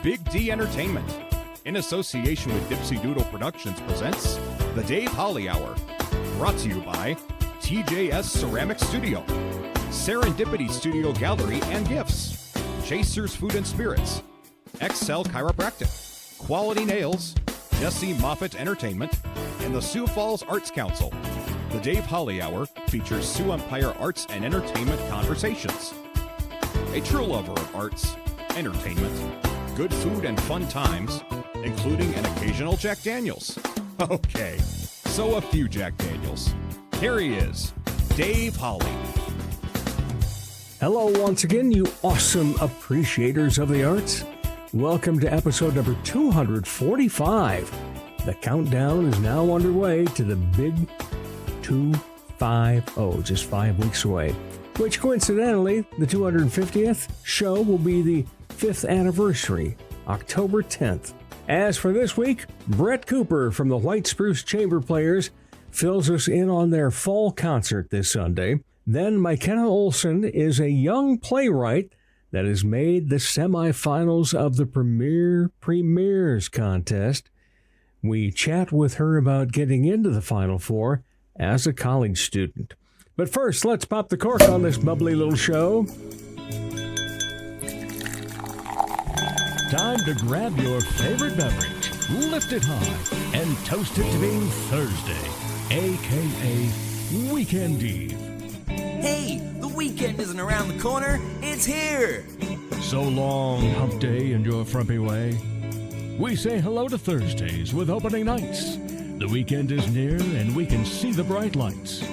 Big D Entertainment, in association with Dipsy Doodle Productions, presents The Dave Holly Hour, brought to you by TJS Ceramic Studio, Serendipity Studio Gallery and Gifts, Chasers Food and Spirits, Excel Chiropractic, Quality Nails, Jesse Moffitt Entertainment, and the Sioux Falls Arts Council. The Dave Holly Hour features Sioux Empire arts and entertainment conversations. A true lover of arts, entertainment, good food, and fun times, including an occasional Jack Daniels. Okay, so a few Jack Daniels. Here he is, Dave Holly. Hello once again, you awesome appreciators of the arts. Welcome to episode number 245. The countdown is now underway to the big 250, just 5 weeks away. Which coincidentally, the 250th show will be the 5th anniversary, October 10th. As for this week, Brett Cooper from the White Spruce Chamber Players fills us in on their fall concert this Sunday. Then Mikenneh Oleson is a young playwright that has made the semifinals of the Premiers contest. We chat with her about getting into the Final Four as a college student. But first, let's pop the cork on this bubbly little show. Time to grab your favorite beverage, lift it high, and toast it to being Thursday, a.k.a. Weekend Eve. Hey, the weekend isn't around the corner, it's here! So long, hump day, and your frumpy way. We say hello to Thursdays with opening nights. The weekend is near, and we can see the bright lights.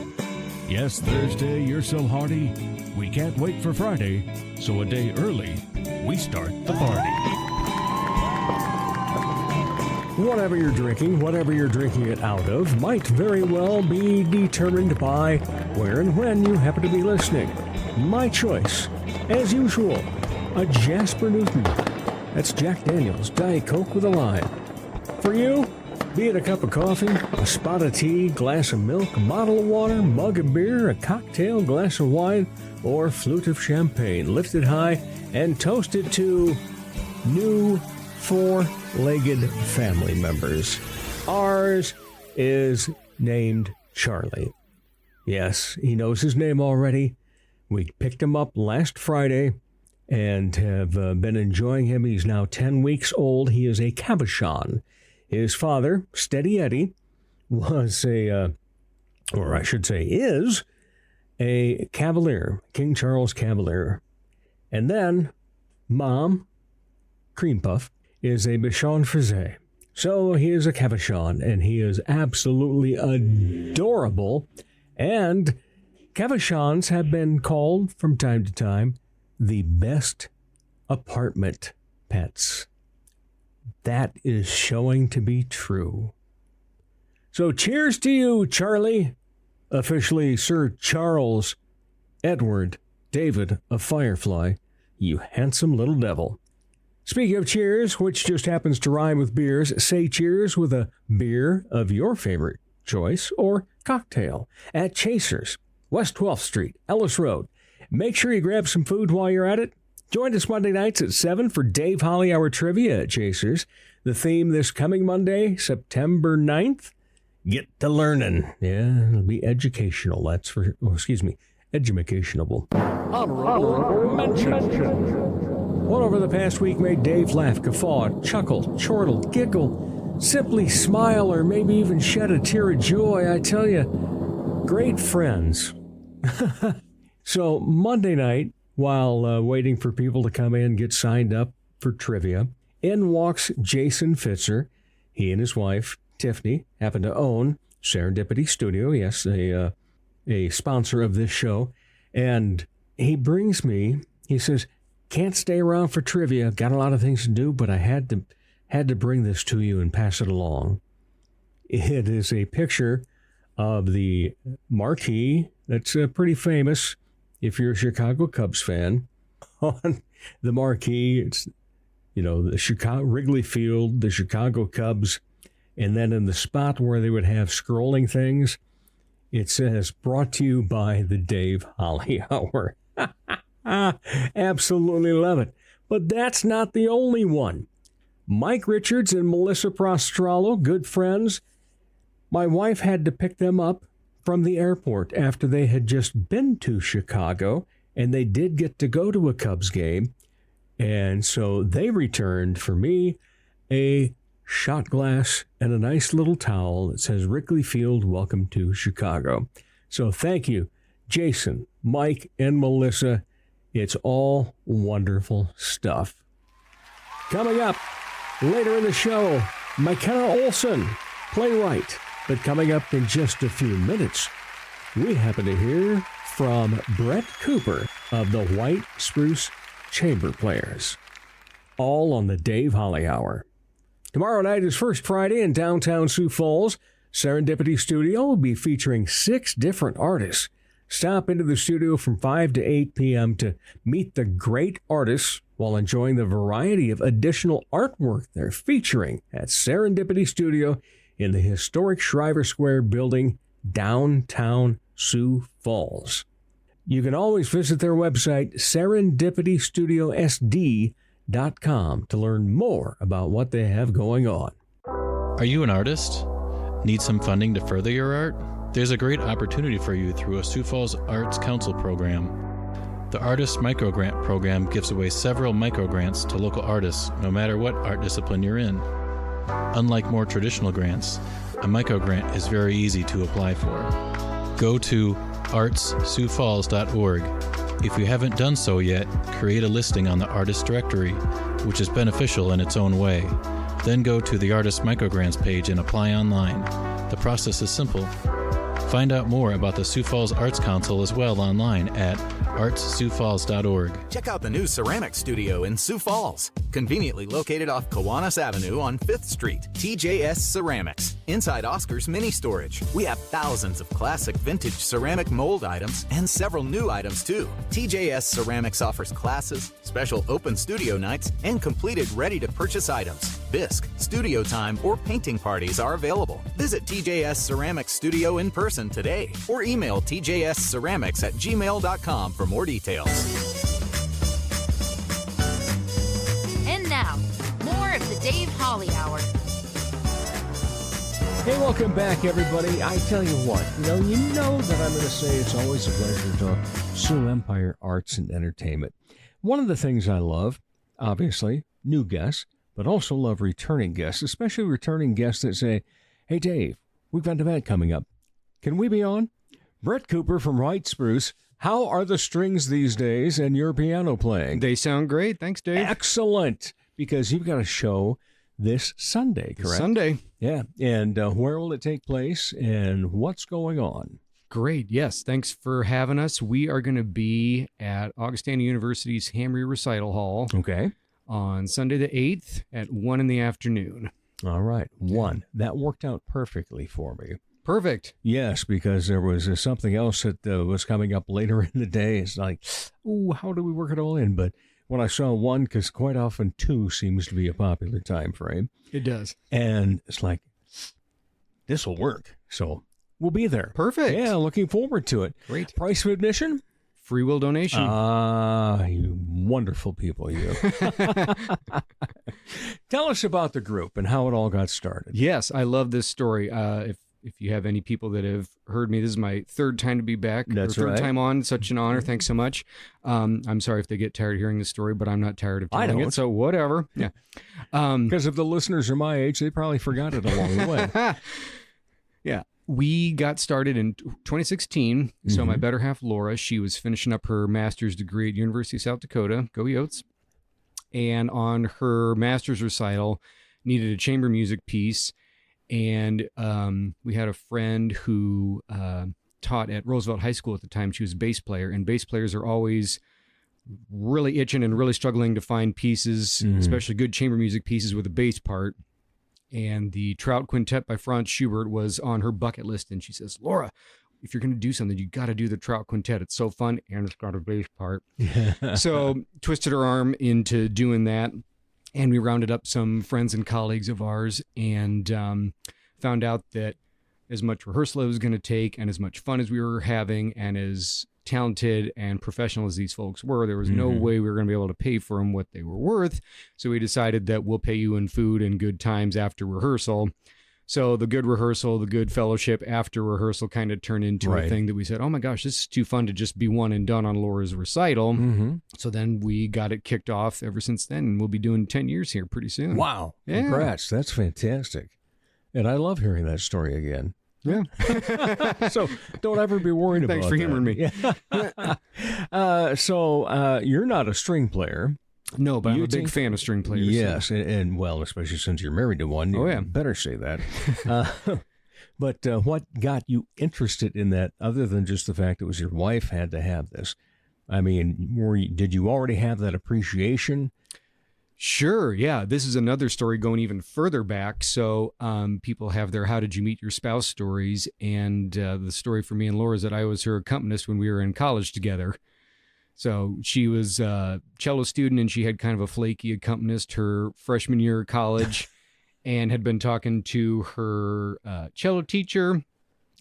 Yes, Thursday, you're so hearty, we can't wait for Friday, so a day early, we start the party. Whatever you're drinking it out of, might very well be determined by where and when you happen to be listening. My choice, as usual, a Jasper Newton. That's Jack Daniels, Diet Coke with a lime. For you, be it a cup of coffee, a spot of tea, glass of milk, a bottle of water, mug of beer, a cocktail, glass of wine, or flute of champagne, lift it high and toast it to new four-legged family members. Ours is named Charlie. Yes, he knows his name already. We picked him up last Friday and have been enjoying him. He's now 10 weeks old. He is a Cavachon. His father, Steady Eddie, was is a Cavalier, King Charles Cavalier. And then Mom, Cream Puff, is a Bichon Frise. So he is a Cavachon, and he is absolutely adorable. And Cavachons have been called from time to time the best apartment pets. That is showing to be true. So cheers to you, Charlie. Officially Sir Charles Edward David of Firefly, you handsome little devil. Speaking of cheers, which just happens to rhyme with beers, say cheers with a beer of your favorite choice or cocktail at Chasers, West 12th Street, Ellis Road. Make sure you grab some food while you're at it. Join us Monday nights at 7 for Dave Holly Hour Trivia at Chasers. The theme this coming Monday, September 9th, Get to Learning. Yeah, it'll be educational. That's for, educationable. Honorable mention. What over the past week made Dave laugh, guffaw, chuckle, chortle, giggle, simply smile, or maybe even shed a tear of joy? I tell you, great friends. So Monday night, while waiting for people to come in and get signed up for trivia, in walks Jason Fitzer. He and his wife, Tiffany, happen to own Serendipity Studio, yes, a sponsor of this show. And he brings me, he says, can't stay around for trivia, got a lot of things to do, but I had to bring this to you and pass it along. It is a picture of the marquee that's pretty famous if you're a Chicago Cubs fan. On the marquee, it's, the Chicago Wrigley Field, the Chicago Cubs, and then in the spot where they would have scrolling things, it says, brought to you by the Dave Holly Hour. Absolutely love it. But that's not the only one. Mike Richards and Melissa Prostrollo, good friends. My wife had to pick them up from the airport after they had just been to Chicago, and they did get to go to a Cubs game. And so they returned for me a shot glass and a nice little towel that says Wrigley Field, welcome to Chicago. So thank you, Jason, Mike, and Melissa. It's all wonderful stuff. Coming up later in the show, Mikenneh Oleson, playwright. But coming up in just a few minutes, we happen to hear from Brett Cooper of the White Spruce Chamber Players. All on the Dave Holly Hour. Tomorrow night is First Friday in downtown Sioux Falls. Serendipity Studio will be featuring 6 different artists. Stop into the studio from 5 to 8 p.m. to meet the great artists while enjoying the variety of additional artwork they're featuring at Serendipity Studio in the historic Shriver Square building, downtown Sioux Falls. You can always visit their website, serendipitystudiosd.com, to learn more about what they have going on. Are you an artist? Need some funding to further your art? There's a great opportunity for you through a Sioux Falls Arts Council program. The Artist Microgrant program gives away several microgrants to local artists, no matter what art discipline you're in. Unlike more traditional grants, a microgrant is very easy to apply for. Go to artssiouxfalls.org. If you haven't done so yet, create a listing on the Artist Directory, which is beneficial in its own way. Then go to the Artist Microgrants page and apply online. The process is simple. Find out more about the Sioux Falls Arts Council as well online at artssiouxfalls.org. Check out the new ceramic studio in Sioux Falls, conveniently located off Kiwanis Avenue on 5th Street. TJS Ceramics, inside Oscar's Mini Storage. We have thousands of classic vintage ceramic mold items and several new items too. TJS Ceramics offers classes, special open studio nights, and completed ready-to-purchase items. Bisque, studio time, or painting parties are available. Visit TJS Ceramics Studio in person today or email tjsceramics@gmail.com for more details. And now, more of the Dave Holly Hour. Hey, welcome back, everybody. I tell you what, you know that I'm going to say it's always a pleasure to talk Sioux Empire Arts and Entertainment. One of the things I love, obviously, new guests, but also love returning guests, especially returning guests that say, hey, Dave, we've got an event coming up. Can we be on? Brett Cooper from White Spruce. How are the strings these days and your piano playing? They sound great. Thanks, Dave. Excellent. Because you've got a show this Sunday, correct? Sunday. Yeah. And where will it take place and what's going on? Great. Yes. Thanks for having us. We are going to be at Augustana University's Hamry Recital Hall. Okay. On Sunday the 8th at 1 in the afternoon. All right. 1. That worked out perfectly for me. Perfect. Yes, because there was something else that was coming up later in the day. It's like, ooh, how do we work it all in? But when I saw 1, because quite often 2 seems to be a popular time frame. It does. And it's like, this will work. So we'll be there. Perfect. Yeah, looking forward to it. Great. Price of admission? Free will donation. Ah, you wonderful people, you. Tell us about the group and how it all got started. Yes, I love this story. If you have any people that have heard me, this is my 3rd time to be back. That's third right. time on. Such an honor. Thanks so much. I'm sorry if they get tired of hearing the story, but I'm not tired of telling it. So whatever. Yeah. Because if the listeners are my age, they probably forgot it along the way. Yeah. We got started in 2016. So my better half, Laura, she was finishing up her master's degree at University of South Dakota. Go Yotes. And on her master's recital, needed a chamber music piece. And we had a friend who taught at Roosevelt High School at the time. She was a bass player, and bass players are always really itching and really struggling to find pieces, especially good chamber music pieces with a bass part. And the Trout Quintet by Franz Schubert was on her bucket list. And she says, Laura, if you're going to do something, you got to do the Trout Quintet. It's so fun, and it's got a bass part. So twisted her arm into doing that. And we rounded up some friends and colleagues of ours and found out that as much rehearsal it was going to take and as much fun as we were having and as talented and professional as these folks were, there was no way we were going to be able to pay for them what they were worth. So we decided that we'll pay you in food and good times after rehearsal. So the good rehearsal, the good fellowship after rehearsal kind of turned into a thing that we said, oh my gosh, this is too fun to just be one and done on Laura's recital. So then we got it kicked off ever since then, and we'll be doing 10 years here pretty soon. Wow. Yeah. Congrats. That's fantastic. And I love hearing that story again. Yeah. So don't ever be worried about Thanks for humoring me. So you're not a string player. No, but I'm You a big think- fan of string players. Yes, and well, especially since you're married to one. Oh, you yeah. better say that. But what got you interested in that, other than just the fact it was your wife had to have this? I mean, did you already have that appreciation? Sure. Yeah. This is another story going even further back. So people have their how did you meet your spouse stories. And the story for me and Laura is that I was her accompanist when we were in college together. So she was a cello student, and she had kind of a flaky accompanist her freshman year of college and had been talking to her cello teacher.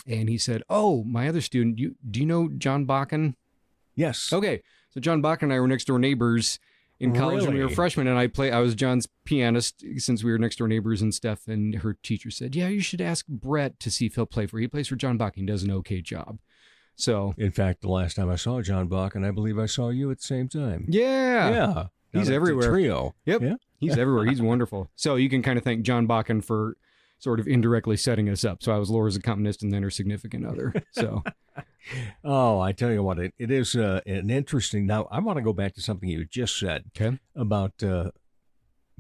And he said, oh, my other student, do you know John Bakken? Yes. Okay. So John Bakken and I were next door neighbors in college when we were Really? freshmen, and I was John's pianist since we were next door neighbors and stuff. And her teacher said, yeah, you should ask Brett to see if he'll play for you. He plays for John Bakken. He does an okay job. So In fact, the last time I saw John Bach, and I believe I saw you at the same time. yeah. Yeah. He's Down at the everywhere. Trio. Yep. Yeah. He's everywhere. He's wonderful. So you can kind of thank John Bakken for sort of indirectly setting us up. So I was Laura's accompanist and then her significant other. So Oh, I tell you what, it is an interesting. Now, I want to go back to something you just said okay. about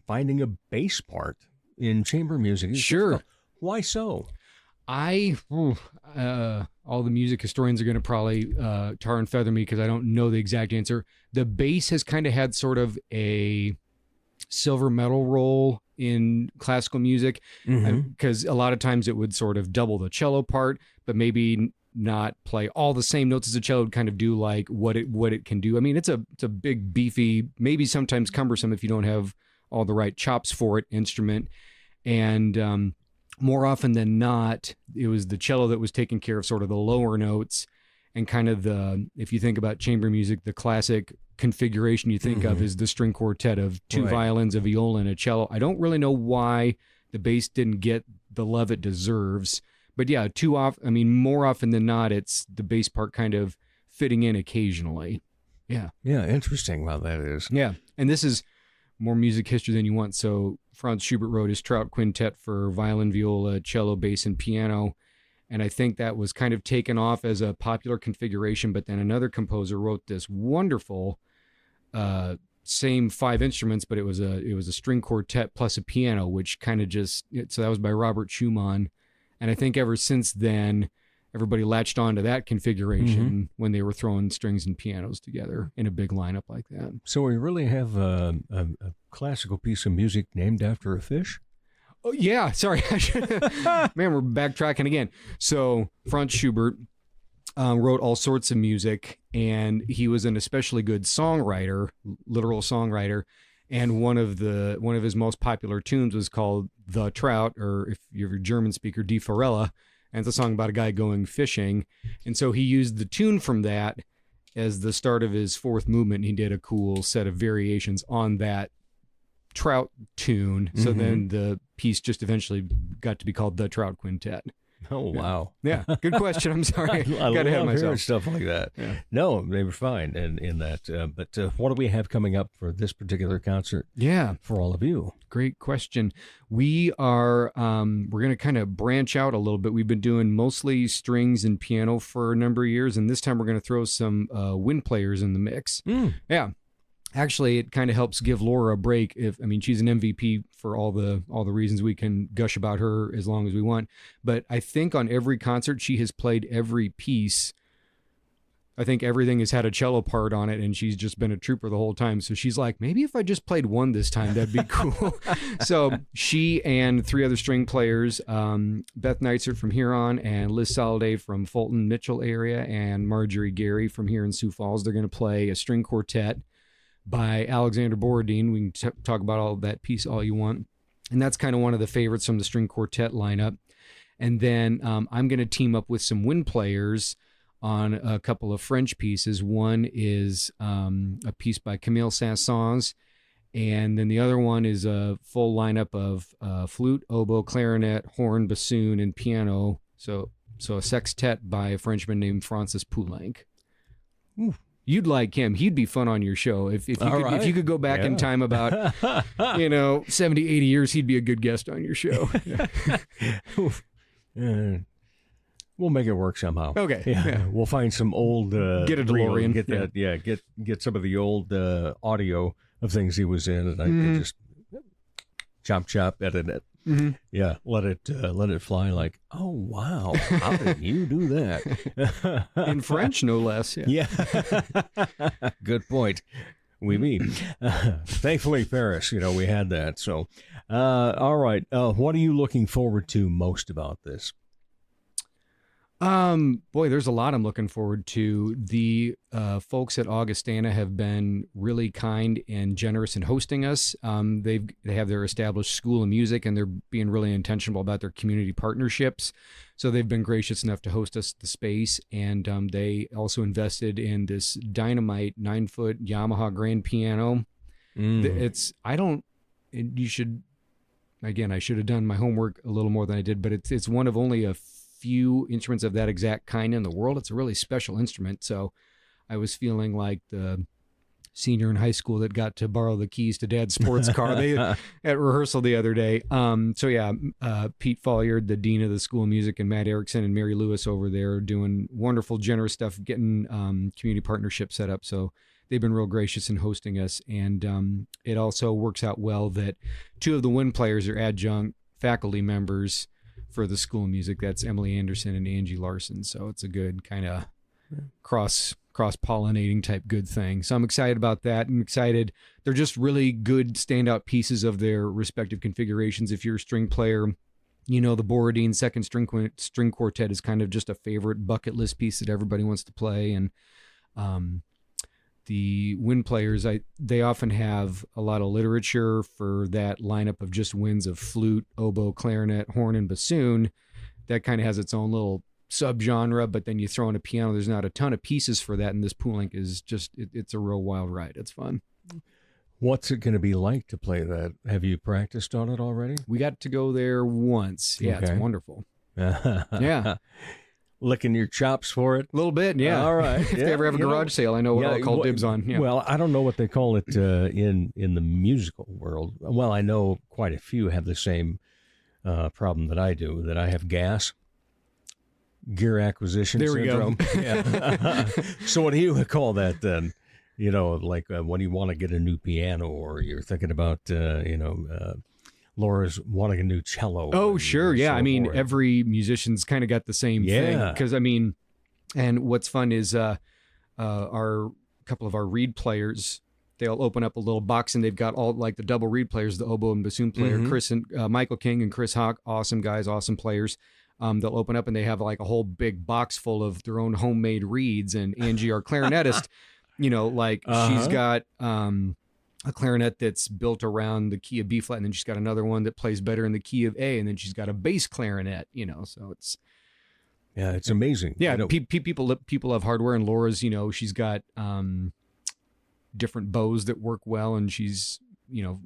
finding a bass part in chamber music. It's Sure. difficult. Why so? All the music historians are going to probably tar and feather me because I don't know the exact answer. The bass has kind of had sort of a silver medal role in classical music because a lot of times it would sort of double the cello part, but maybe not play all the same notes as a cello, would kind of do like what it can do. I mean, it's a big, beefy, maybe sometimes cumbersome if you don't have all the right chops for it instrument. And more often than not, it was the cello that was taking care of sort of the lower notes and kind of if you think about chamber music, the classic configuration you think of is the string quartet of two violins, a viola, and a cello. I don't really know why the bass didn't get the love it deserves, but yeah, more often than not, it's the bass part kind of fitting in occasionally. Yeah. Yeah, interesting how that is. Yeah. And this is more music history than you want. So Franz Schubert wrote his Trout Quintet for violin, viola, cello, bass, and piano. And I think that was kind of taken off as a popular configuration. But then another composer wrote this wonderful, same 5 instruments, but it was a string quartet plus a piano, which kind of so that was by Robert Schumann. And I think ever since then, everybody latched onto that configuration when they were throwing strings and pianos together in a big lineup like that. So we really have a classical piece of music named after a fish? Oh, yeah. Sorry. Man, we're backtracking again. So Franz Schubert wrote all sorts of music, and he was an especially good songwriter, literal songwriter. And one of his most popular tunes was called The Trout, or if you're a German speaker, Die Forelle. And it's a song about a guy going fishing. And so he used the tune from that as the start of his 4th movement. He did a cool set of variations on that Trout tune. So then the piece just eventually got to be called The Trout Quintet. Oh, wow. Yeah. Good question. I'm sorry. I Got ahead of love hearing myself. stuff like that. Yeah. No, they were fine in that. But what do we have coming up for this particular concert Yeah. for all of you? Great question. We are, we're going to kind of branch out a little bit. We've been doing mostly strings and piano for a number of years. And this time we're going to throw some wind players in the mix. Yeah. Actually, it kind of helps give Laura a break. She's an MVP for all the reasons we can gush about her as long as we want. But I think on every concert, she has played every piece. I think everything has had a cello part on it, and she's just been a trooper the whole time. So she's like, maybe if I just played one this time, that'd be cool. So she and 3 other string players, Beth Neitzer from Huron and Liz Soliday from Fulton Mitchell area and Marjorie Gary from here in Sioux Falls, they're going to play a string quartet by Alexander Borodin. We can talk about all that piece all you want. And that's kind of one of the favorites from the string quartet lineup. And then I'm going to team up with some wind players on a couple of French pieces. One is a piece by Camille Saint-Saëns, and then the other one is a full lineup of flute, oboe, clarinet, horn, bassoon, and piano. So a sextet by a Frenchman named Francis Poulenc. Ooh. You'd like him. He'd be fun on your show. If you could go back in time about 70, 80 years, he'd be a good guest on your show. We'll make it work somehow. Okay. Yeah. We'll find some old get a DeLorean. Get that. Yeah. Get some of the old audio of things he was in, and I could just chop, edit it. Mm-hmm. Yeah, let it fly like, oh, wow, how did you do that? In French, no less. Yeah. Good point. Oui, oui. Thankfully, Paris, we had that. So, all right. What are you looking forward to most about this? Boy, there's a lot I'm looking forward to. The folks at Augustana have been really kind and generous in hosting us. They have their established school of music, and they're being really intentional about their community partnerships. So they've been gracious enough to host us at the space, and they also invested in this dynamite 9-foot Yamaha grand piano. I should have done my homework a little more than I did, but it's one of only a few instruments of that exact kind in the world. It's a really special instrument. So I was feeling like the senior in high school that got to borrow the keys to Dad's sports car at rehearsal the other day. Pete Folliard, the dean of the School of Music, and Matt Erickson and Mary Lewis over there doing wonderful, generous stuff, getting community partnership set up. So they've been real gracious in hosting us. And it also works out well that 2 of the wind players are adjunct faculty members for the School of Music. That's Emily Anderson and Angie Larson. So it's a good kind of cross-pollinating type good thing. So I'm excited about that. I'm excited. They're just really good standout pieces of their respective configurations. If you're a string player, the Borodin second string quartet is kind of just a favorite bucket list piece that everybody wants to play. And the wind players, they often have a lot of literature for that lineup of just winds of flute, oboe, clarinet, horn, and bassoon. That kind of has its own little subgenre, but then you throw in a piano. There's not a ton of pieces for that, and this Poulenc is just, it's a real wild ride. It's fun. What's it going to be like to play that? Have you practiced on it already? We got to go there once. Yeah, okay. It's wonderful. Yeah. Licking your chops for it? A little bit, yeah. All right. If they ever have a garage sale, I know what I'll call dibs on. Yeah. Well, I don't know what they call it in the musical world. Well, I know quite a few have the same problem that I do, that I have gear acquisition syndrome. There we go. Yeah. So what do you call that then? Like when you want to get a new piano, or you're thinking about, Laura's wanting a new cello. Oh, sure. Yeah. So every musician's kind of got the same thing. Because, and what's fun is a couple of our reed players, they'll open up a little box and they've got all like the double reed players, the oboe and bassoon player, Chris and Michael King and Chris Hawk, awesome guys, awesome players. They'll open up and they have like a whole big box full of their own homemade reeds. And Angie, our clarinetist, she's got a clarinet that's built around the key of B flat, and then she's got another one that plays better in the key of A, and then she's got a bass clarinet, so it's... Yeah, it's amazing. Yeah, people love hardware, and Laura's, she's got different bows that work well, and she's, you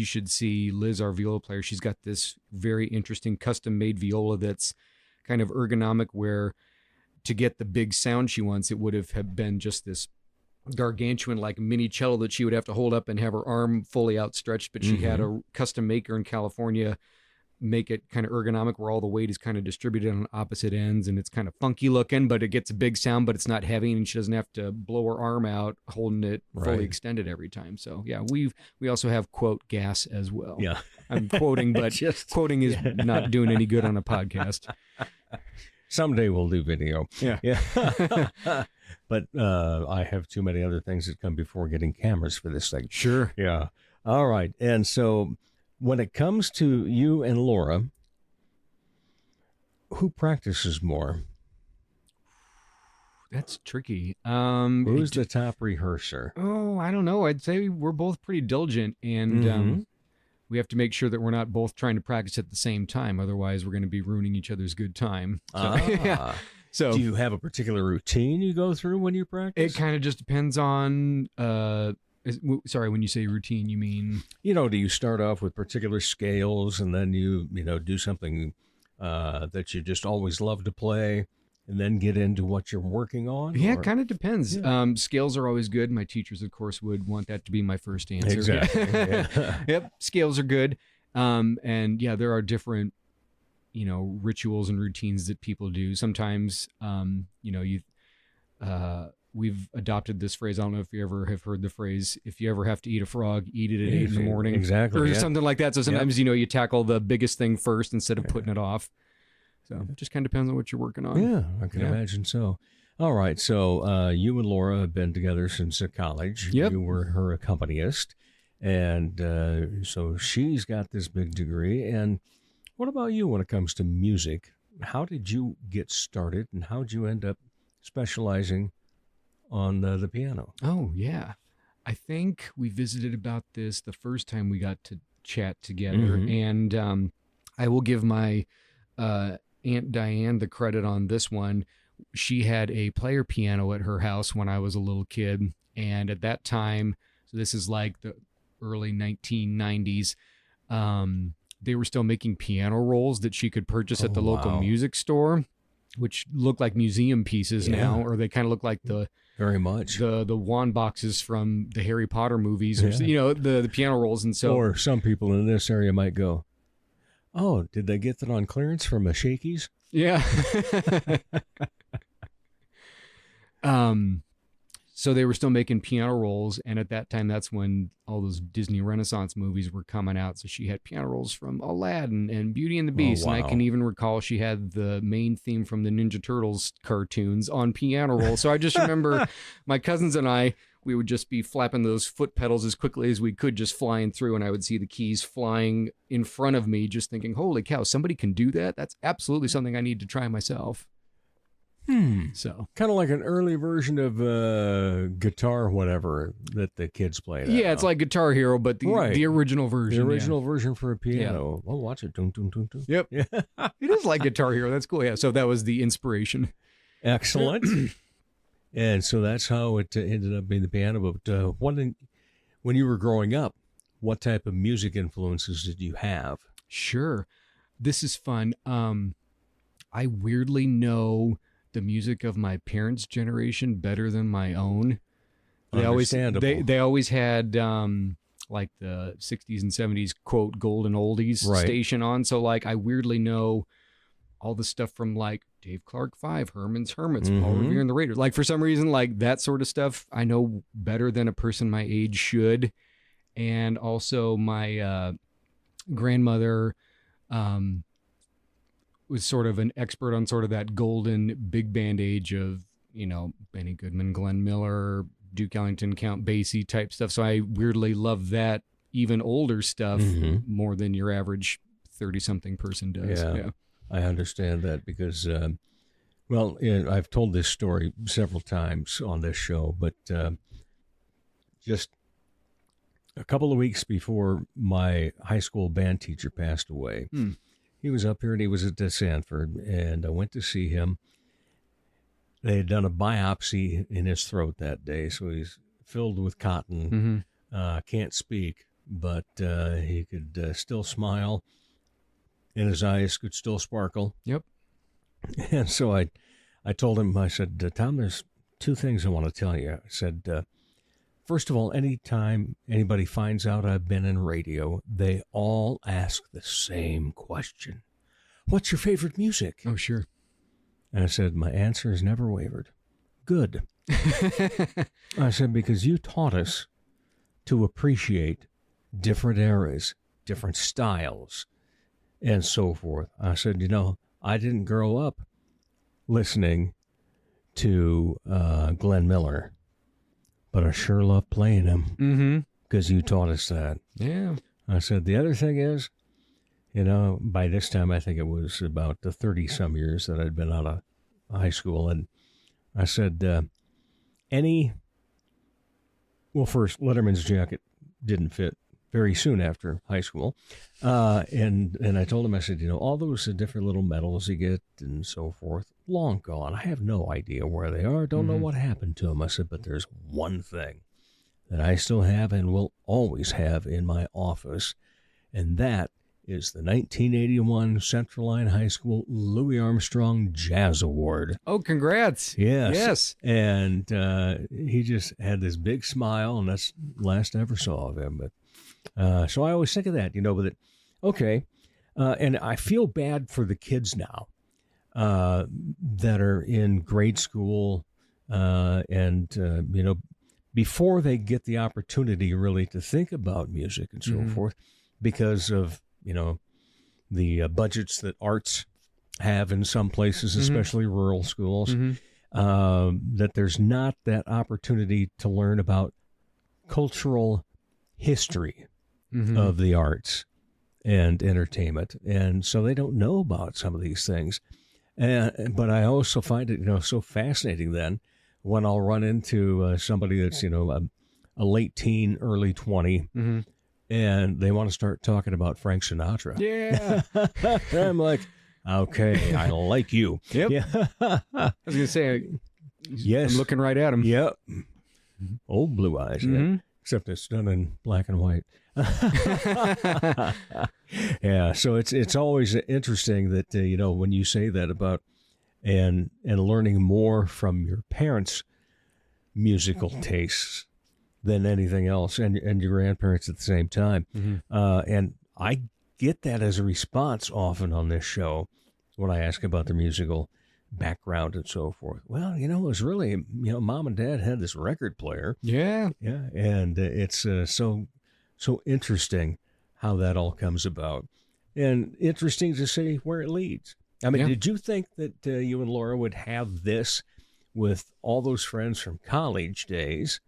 should see Liz, our viola player. She's got this very interesting custom-made viola that's kind of ergonomic, where to get the big sound she wants, it would have been just this gargantuan like mini cello that she would have to hold up and have her arm fully outstretched, but she had a custom maker in California make it kind of ergonomic where all the weight is kind of distributed on opposite ends, and it's kind of funky looking, but it gets a big sound, but it's not heavy, and she doesn't have to blow her arm out holding it fully extended every time. So yeah, we also have quote gas as well. Yeah, I'm quoting, but quoting is not doing any good on a podcast. Someday we'll do video. Yeah. But I have too many other things that come before getting cameras for this thing. Sure. Yeah. All right. And so when it comes to you and Laura, who practices more? That's tricky. Who's the top rehearser? Oh, I don't know. I'd say we're both pretty diligent, and we have to make sure that we're not both trying to practice at the same time. Otherwise, we're going to be ruining each other's good time. So, So do you have a particular routine you go through when you practice? it kind of just depends on. Sorry, when you say routine, you mean? Do you start off with particular scales and then you do something that you just always love to play, and then get into what you're working on? Yeah, or? kind of depends. Yeah. Scales are always good. My teachers, of course, would want that to be my first answer. Exactly. Yeah. Yep, scales are good. And yeah, there are different, rituals and routines that people do. Sometimes, we've adopted this phrase. I don't know if you ever have heard the phrase, if you ever have to eat a frog, eat it at 8 in the morning. Exactly. Or yeah. something like that. So sometimes, you tackle the biggest thing first instead of putting it off. So it just kind of depends on what you're working on. Yeah, I can imagine so. All right, so you and Laura have been together since college. Yep. You were her accompanist, and so she's got this big degree. And what about you when it comes to music? How did you get started, and how did you end up specializing on the piano? Oh, yeah. I think we visited about this the first time we got to chat together. Mhm. And I will give my Aunt Diane the credit on this one. She had a player piano at her house when I was a little kid. And at that time, so this is like the early 1990s, they were still making piano rolls that she could purchase at the local wow. music store, which look like museum pieces now, or they kind of look like the Very much. the wand boxes from the Harry Potter movies, or, Yeah. the piano rolls. And so, Or some people in this area might go, oh, did they get that on clearance from a Shakey's? yeah. So they were still making piano rolls, and at that time, that's when all those Disney Renaissance movies were coming out. So she had piano rolls from Aladdin and Beauty and the Beast, and I wow. can even recall she had the main theme from the Ninja Turtles cartoons on piano roll. So I just remember my cousins and we would just be flapping those foot pedals as quickly as we could, just flying through, and I would see the keys flying in front of me, just thinking, holy cow, somebody can do that? That's absolutely something I need to try myself. So Kind of like an early version of guitar, whatever, that the kids play. yeah, it's like Guitar Hero, but the original version. The original version for a piano. Oh, watch it. Dun, dun, dun, dun. Yep. Yeah. It is like Guitar Hero. That's cool. Yeah. So that was the inspiration. Excellent. And so that's how it ended up being the piano. But when you were growing up, what type of music influences did you have? Sure. This is fun. I weirdly know the music of my parents' generation better than my own. They Understandable. they always had like the 60s and 70s quote golden oldies Right. station on. So like I weirdly know all the stuff from like Dave Clark 5, Herman's Hermits, Paul Revere and the Raiders. Like for some reason, like that sort of stuff I know better than a person my age should. And also my grandmother was sort of an expert on sort of that golden big band age of, Benny Goodman, Glenn Miller, Duke Ellington, Count Basie type stuff. So I weirdly love that even older stuff more than your average 30-something person does. Yeah. I understand that because, I've told this story several times on this show, but just a couple of weeks before my high school band teacher passed away, he was up here and he was at Sanford, and I went to see him. They had done a biopsy in his throat that day, so he's filled with cotton, can't speak, but he could still smile, and his eyes could still sparkle. Yep. And so I told him, I said, Tom, there's two things I want to tell you. I said, first of all, anytime anybody finds out I've been in radio, they all ask the same question. What's your favorite music? Oh, sure. And I said, my answer has never wavered. Good. I said, because you taught us to appreciate different eras, different styles, and so forth. I said, I didn't grow up listening to Glenn Miller, but I sure love playing him because you taught us that. Yeah. I said, the other thing is, by this time, I think it was about 30-some years that I'd been out of high school. And I said, first, Letterman's jacket didn't fit very soon after high school. And I told him, I said, all those different little medals you get and so forth, long gone. I have no idea where they are. Don't know what happened to them. I said, but there's one thing that I still have and will always have in my office, and that is the 1981 Central Line High School Louis Armstrong Jazz Award. Oh, congrats. Yes. And he just had this big smile, and that's the last I ever saw of him. But so I always think of that, with it. Okay. And I feel bad for the kids now that are in grade school and before they get the opportunity really to think about music and so forth, because of the budgets that arts have in some places, especially rural schools, that there's not that opportunity to learn about cultural history of the arts and entertainment. And so they don't know about some of these things. But I also find it, so fascinating then when I'll run into somebody that's, a late teen, early 20, and they want to start talking about Frank Sinatra. Yeah. I'm like, okay, I like you. Yep. Yeah. I was going to say, yes. I'm looking right at him. Yep. Old blue eyes. Yeah. Except it's done in black and white. Yeah. So it's always interesting that, when you say that about and learning more from your parents' musical tastes than anything else, and your grandparents at the same time. And I get that as a response often on this show when I ask about their musical background and so forth. Well, it was really, mom and dad had this record player. Yeah. Yeah. And it's so interesting how that all comes about. And interesting to see where it leads. I mean, did you think that you and Laura would have this with all those friends from college days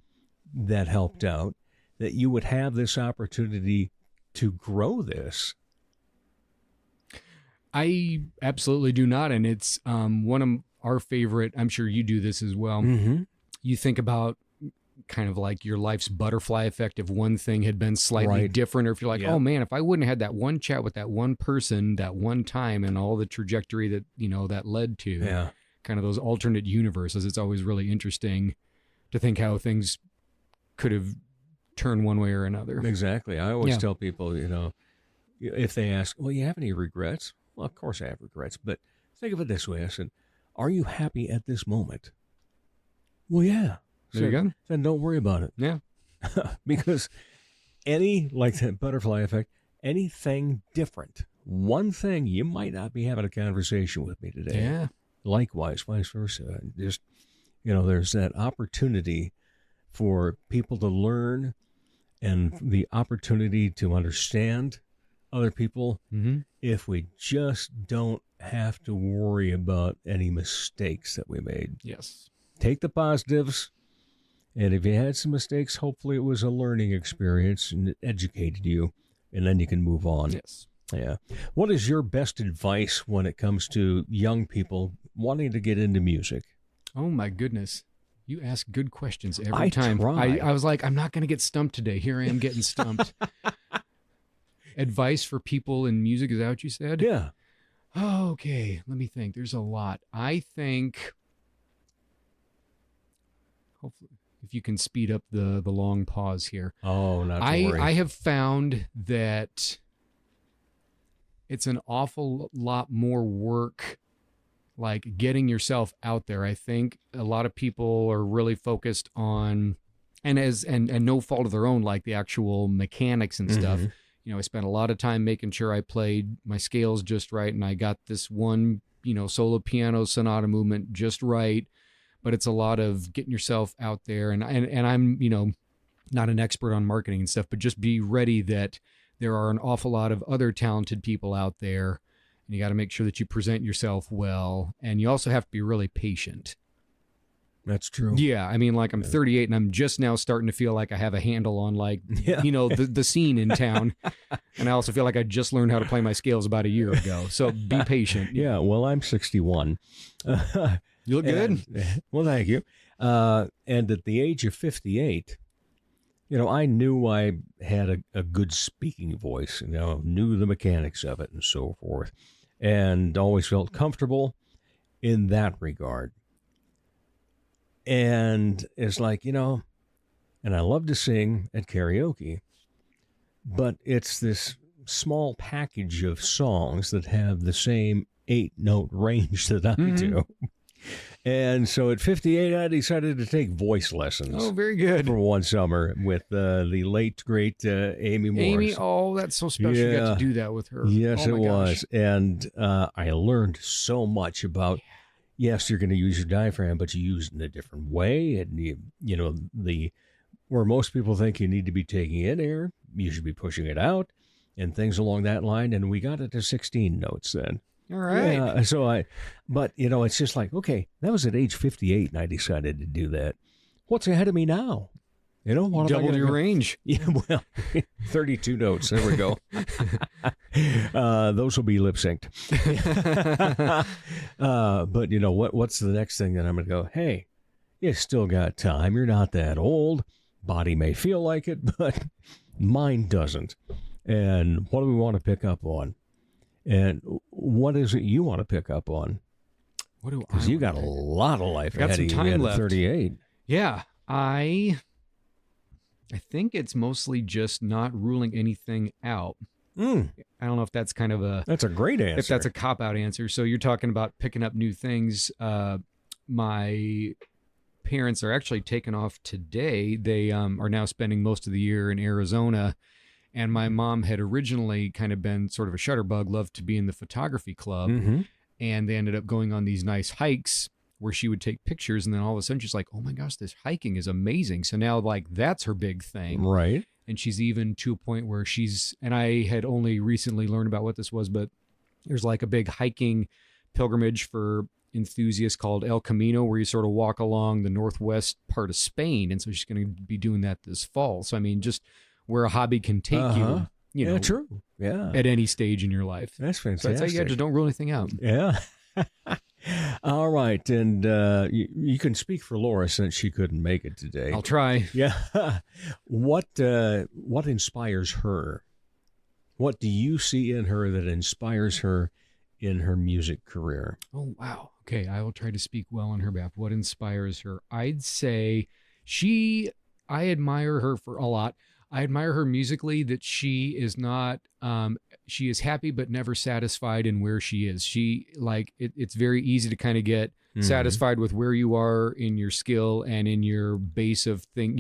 that helped out, that you would have this opportunity to grow this? I absolutely do not. And it's one of our favorite, I'm sure you do this as well. You think about kind of like your life's butterfly effect if one thing had been slightly different, or if you're like, oh man, if I wouldn't have had that one chat with that one person that one time and all the trajectory that, that led to kind of those alternate universes, it's always really interesting to think how things could have turned one way or another. Exactly. I always tell people, if they ask, well, you have any regrets? Well, of course I have regrets, but think of it this way. I said, are you happy at this moment? Well, yeah. There you go. Then don't worry about it. Yeah. Because like that butterfly effect, anything different, one thing, you might not be having a conversation with me today. Yeah. Likewise, vice versa. Just, there's that opportunity for people to learn and the opportunity to understand other people if we just don't have to worry about any mistakes that we made. Yes. Take the positives, and if you had some mistakes, hopefully it was a learning experience and it educated you, and then you can move on. Yes. Yeah. What is your best advice when it comes to young people wanting to get into music? Oh, my goodness. You ask good questions every I time. try. I was like, I'm not going to get stumped today. Here I am getting stumped. Advice for people in music, is that what you said? Yeah. Oh, okay. Let me think. There's a lot. I think, hopefully, if you can speed up the long pause here. Oh, not to worry. I have found that it's an awful lot more work, like getting yourself out there. I think a lot of people are really focused on, and no fault of their own, like the actual mechanics and stuff. I spent a lot of time making sure I played my scales just right, and I got this one, solo piano sonata movement just right. But it's a lot of getting yourself out there, and I'm, not an expert on marketing and stuff, but just be ready that there are an awful lot of other talented people out there, and you got to make sure that you present yourself well, and you also have to be really patient. That's true. Yeah, I mean, like I'm 38 and I'm just now starting to feel like I have a handle on the scene in town, and I also feel like I just learned how to play my scales about a year ago. So be patient. Yeah. Well, I'm 61. You look good. Well, thank you. And at the age of 58, I knew I had a good speaking voice, knew the mechanics of it and so forth, and always felt comfortable in that regard. And it's like, and I love to sing at karaoke, but it's this small package of songs that have the same 8-note range that I do. And so at 58, I decided to take voice lessons. Oh, very good. For one summer with the late, great Amy Morris. Amy, oh, that's so special. You got to do that with her. Yes, oh, it was. Gosh. And I learned so much about, yes, you're going to use your diaphragm, but you use it in a different way. And, where most people think you need to be taking in air, you should be pushing it out and things along that line. And we got it to 16 notes then. All right. Yeah, but it's just like, okay, that was at age 58 and I decided to do that. What's ahead of me now? Double your range. Yeah, well, 32 notes. There we go. Those will be lip synced. But what's the next thing that I'm going to go, hey, you still got time. You're not that old. Body may feel like it, but mine doesn't. And what do we want to pick up on? And what is it you want to pick up on? What do I? Because you got a lot of life got ahead some of you time at left. 38. Yeah, I think it's mostly just not ruling anything out. I don't know if that's kind of that's a great answer. If that's a cop-out answer. So you're talking about picking up new things. My parents are actually taking off today. They are now spending most of the year in Arizona. And my mom had originally kind of been sort of a shutterbug, loved to be in the photography club. And they ended up going on these nice hikes where she would take pictures. And then all of a sudden she's like, oh my gosh, this hiking is amazing. So now that's her big thing. Right. And she's even to a point where and I had only recently learned about what this was, but there's like a big hiking pilgrimage for enthusiasts called El Camino, where you sort of walk along the northwest part of Spain. And so she's going to be doing that this fall. So, I mean, just where a hobby can take you, yeah, true. Yeah. At any stage in your life. That's fantastic. So I'd say, just don't rule anything out. Yeah. All right. And you can speak for Laura since she couldn't make it today. I'll try. Yeah. What inspires her? What do you see in her that inspires her in her music career? Oh, wow. Okay. I will try to speak well on her behalf. What inspires her? I'd say I admire her for a lot. I admire her musically, that she is not, she is happy but never satisfied in where she is. It's very easy to kind of get satisfied with where you are in your skill and in your base of thing.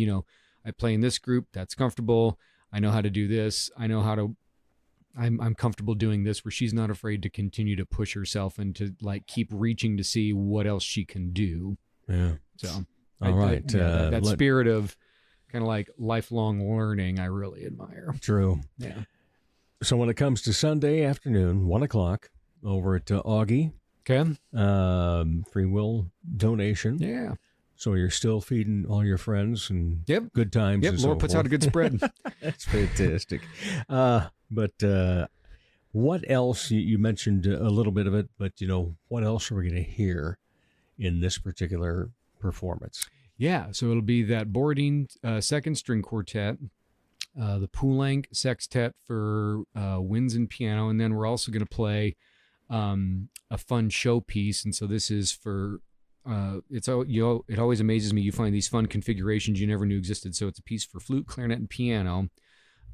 I play in this group, that's comfortable. I know how to do this. I'm comfortable doing this, where she's not afraid to continue to push herself and to keep reaching to see what else she can do. Yeah. So, all right. That spirit of kind of lifelong learning, I really admire. True. Yeah. So when it comes to Sunday afternoon, 1:00 over at Augie, okay, free will donation. Yeah. So you're still feeding all your friends and good times. Yep. And Laura so puts forth. out a good spread. That's fantastic. But what else? You mentioned a little bit of it, but what else are we going to hear in this particular performance? Yeah, so it'll be that Borodin second string quartet, the Poulenc sextet for winds and piano, and then we're also going to play a fun showpiece. And so this is for it always amazes me. You find these fun configurations you never knew existed. So it's a piece for flute, clarinet, and piano,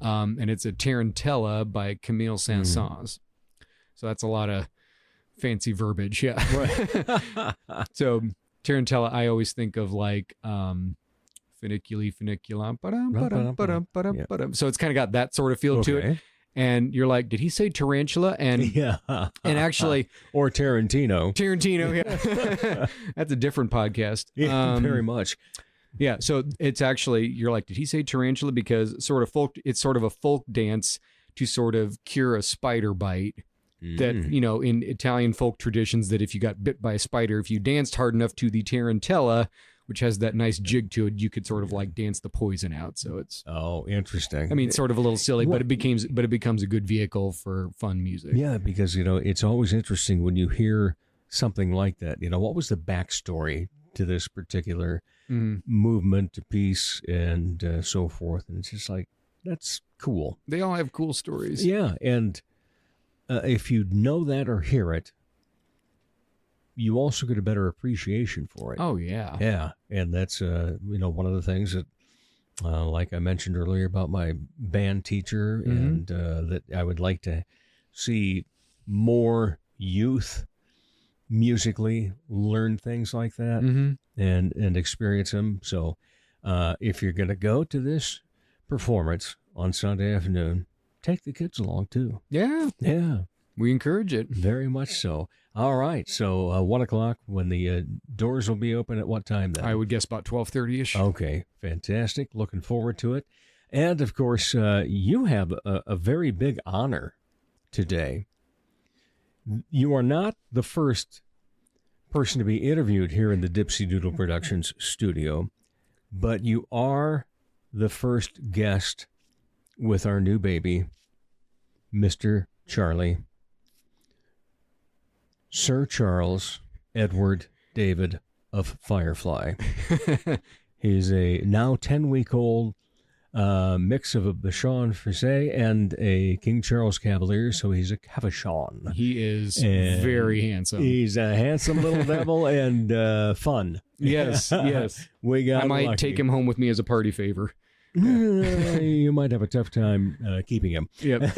and it's a tarantella by Camille Saint-Saëns. So that's a lot of fancy verbiage, yeah. Right. So tarantella, I always think of funiculi, funicula, ba-dum. So it's kind of got that sort of feel to it. And you're like, did he say tarantula? And yeah, and actually, or Tarantino. Yeah, that's a different podcast. Yeah, very much. Yeah, so it's actually, you're like, did he say tarantula? Because it's sort of a folk dance to sort of cure a spider bite. That, in Italian folk traditions, that if you got bit by a spider, if you danced hard enough to the tarantella, which has that nice jig to it, you could sort of dance the poison out. So it's interesting. I mean, sort of a little silly, but it becomes a good vehicle for fun music. Yeah, because it's always interesting when you hear something like that. What was the backstory to this particular movement to peace and so forth. And it's just like, that's cool. They all have cool stories. Yeah, and if you know that or hear it, you also get a better appreciation for it. Oh, yeah. Yeah, and that's one of the things that, like I mentioned earlier about my band teacher, and that I would like to see more youth musically learn things like that and experience them. So if you're going to go to this performance on Sunday afternoon, take the kids along too. Yeah. Yeah. We encourage it. Very much so. All right. So 1 o'clock when the doors will be open at what time then? I would guess about 12:30-ish. Okay. Fantastic. Looking forward to it. And of course, you have a very big honor today. You are not the first person to be interviewed here in the Dipsy Doodle Productions studio, but you are the first guest with our new baby, Mr. Charlie. Sir Charles Edward David of Firefly. He's a now 10-week-old mix of a Bichon Frise and a King Charles Cavalier, so he's a Cavachon. He is very handsome. He's a handsome little devil and fun. Yes, yes. I might take him home with me as a party favor. You might have a tough time keeping him. Yep.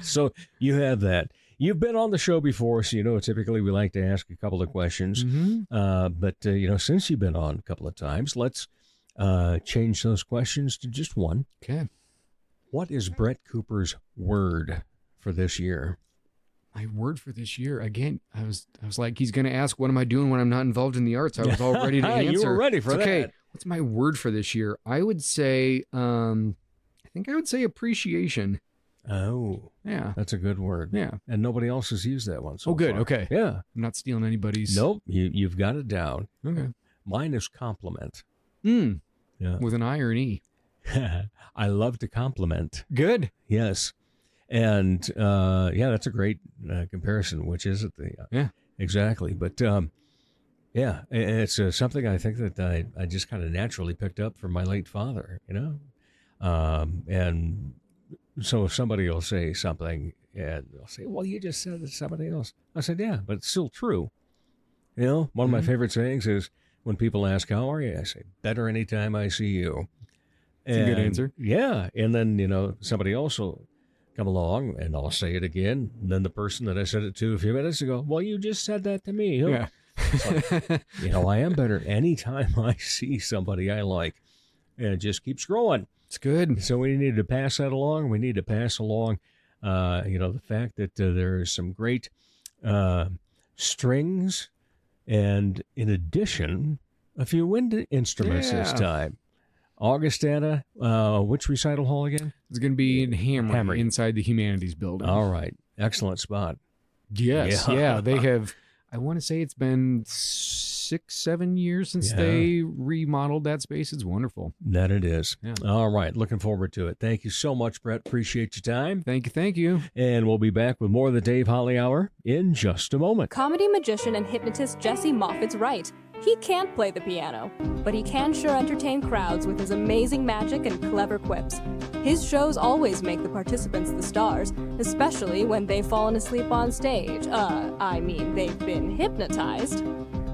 So you have that. You've been on the show before, so you know typically we like to ask a couple of questions. But since you've been on a couple of times, let's change those questions to just one. Okay. What is Brett Cooper's word for this year? My word for this year, again, I was like, he's going to ask, what am I doing when I'm not involved in the arts? I was all ready to answer. You were ready for that. Okay, what's my word for this year? I would say, I think I would say appreciation. Oh. Yeah. That's a good word. Yeah. And nobody else has used that one so good. far. Okay. Yeah. I'm not stealing anybody's. Nope. You've got it down. Okay. Mine is compliment. Yeah. With an I or an E. I love to compliment. Good. Yes. And, that's a great comparison, which is it? Yeah. Exactly. But, it's something I think that I just kind of naturally picked up from my late father, and so if somebody will say something and they'll say, well, you just said it to somebody else. I said, yeah, but it's still true. One of my favorite sayings is when people ask, how are you? I say, better anytime I see you. That's a good answer. Yeah. And then, somebody else will come along and I'll say it again. And then the person that I said it to a few minutes ago, well, you just said that to me. Yeah. It's like, I am better anytime I see somebody I like. And it just keeps growing. It's good. So we need to pass that along. We need to pass along, the fact that there is some great strings and, in addition, a few wind instruments this time. Augustana, which recital hall again? It's going to be in Hamry inside the Humanities Building. All right. Excellent spot. Yes. Yeah. They have, I want to say it's been 6-7 years since they remodeled that space. It's wonderful. That it is. Yeah. All right. Looking forward to it. Thank you so much, Brett. Appreciate your time. Thank you. And we'll be back with more of the Dave Holly Hour in just a moment. Comedy magician and hypnotist Jesse Moffat's right. He can't play the piano, but he can sure entertain crowds with his amazing magic and clever quips. His shows always make the participants the stars, especially when they've fallen asleep on stage. They've been hypnotized.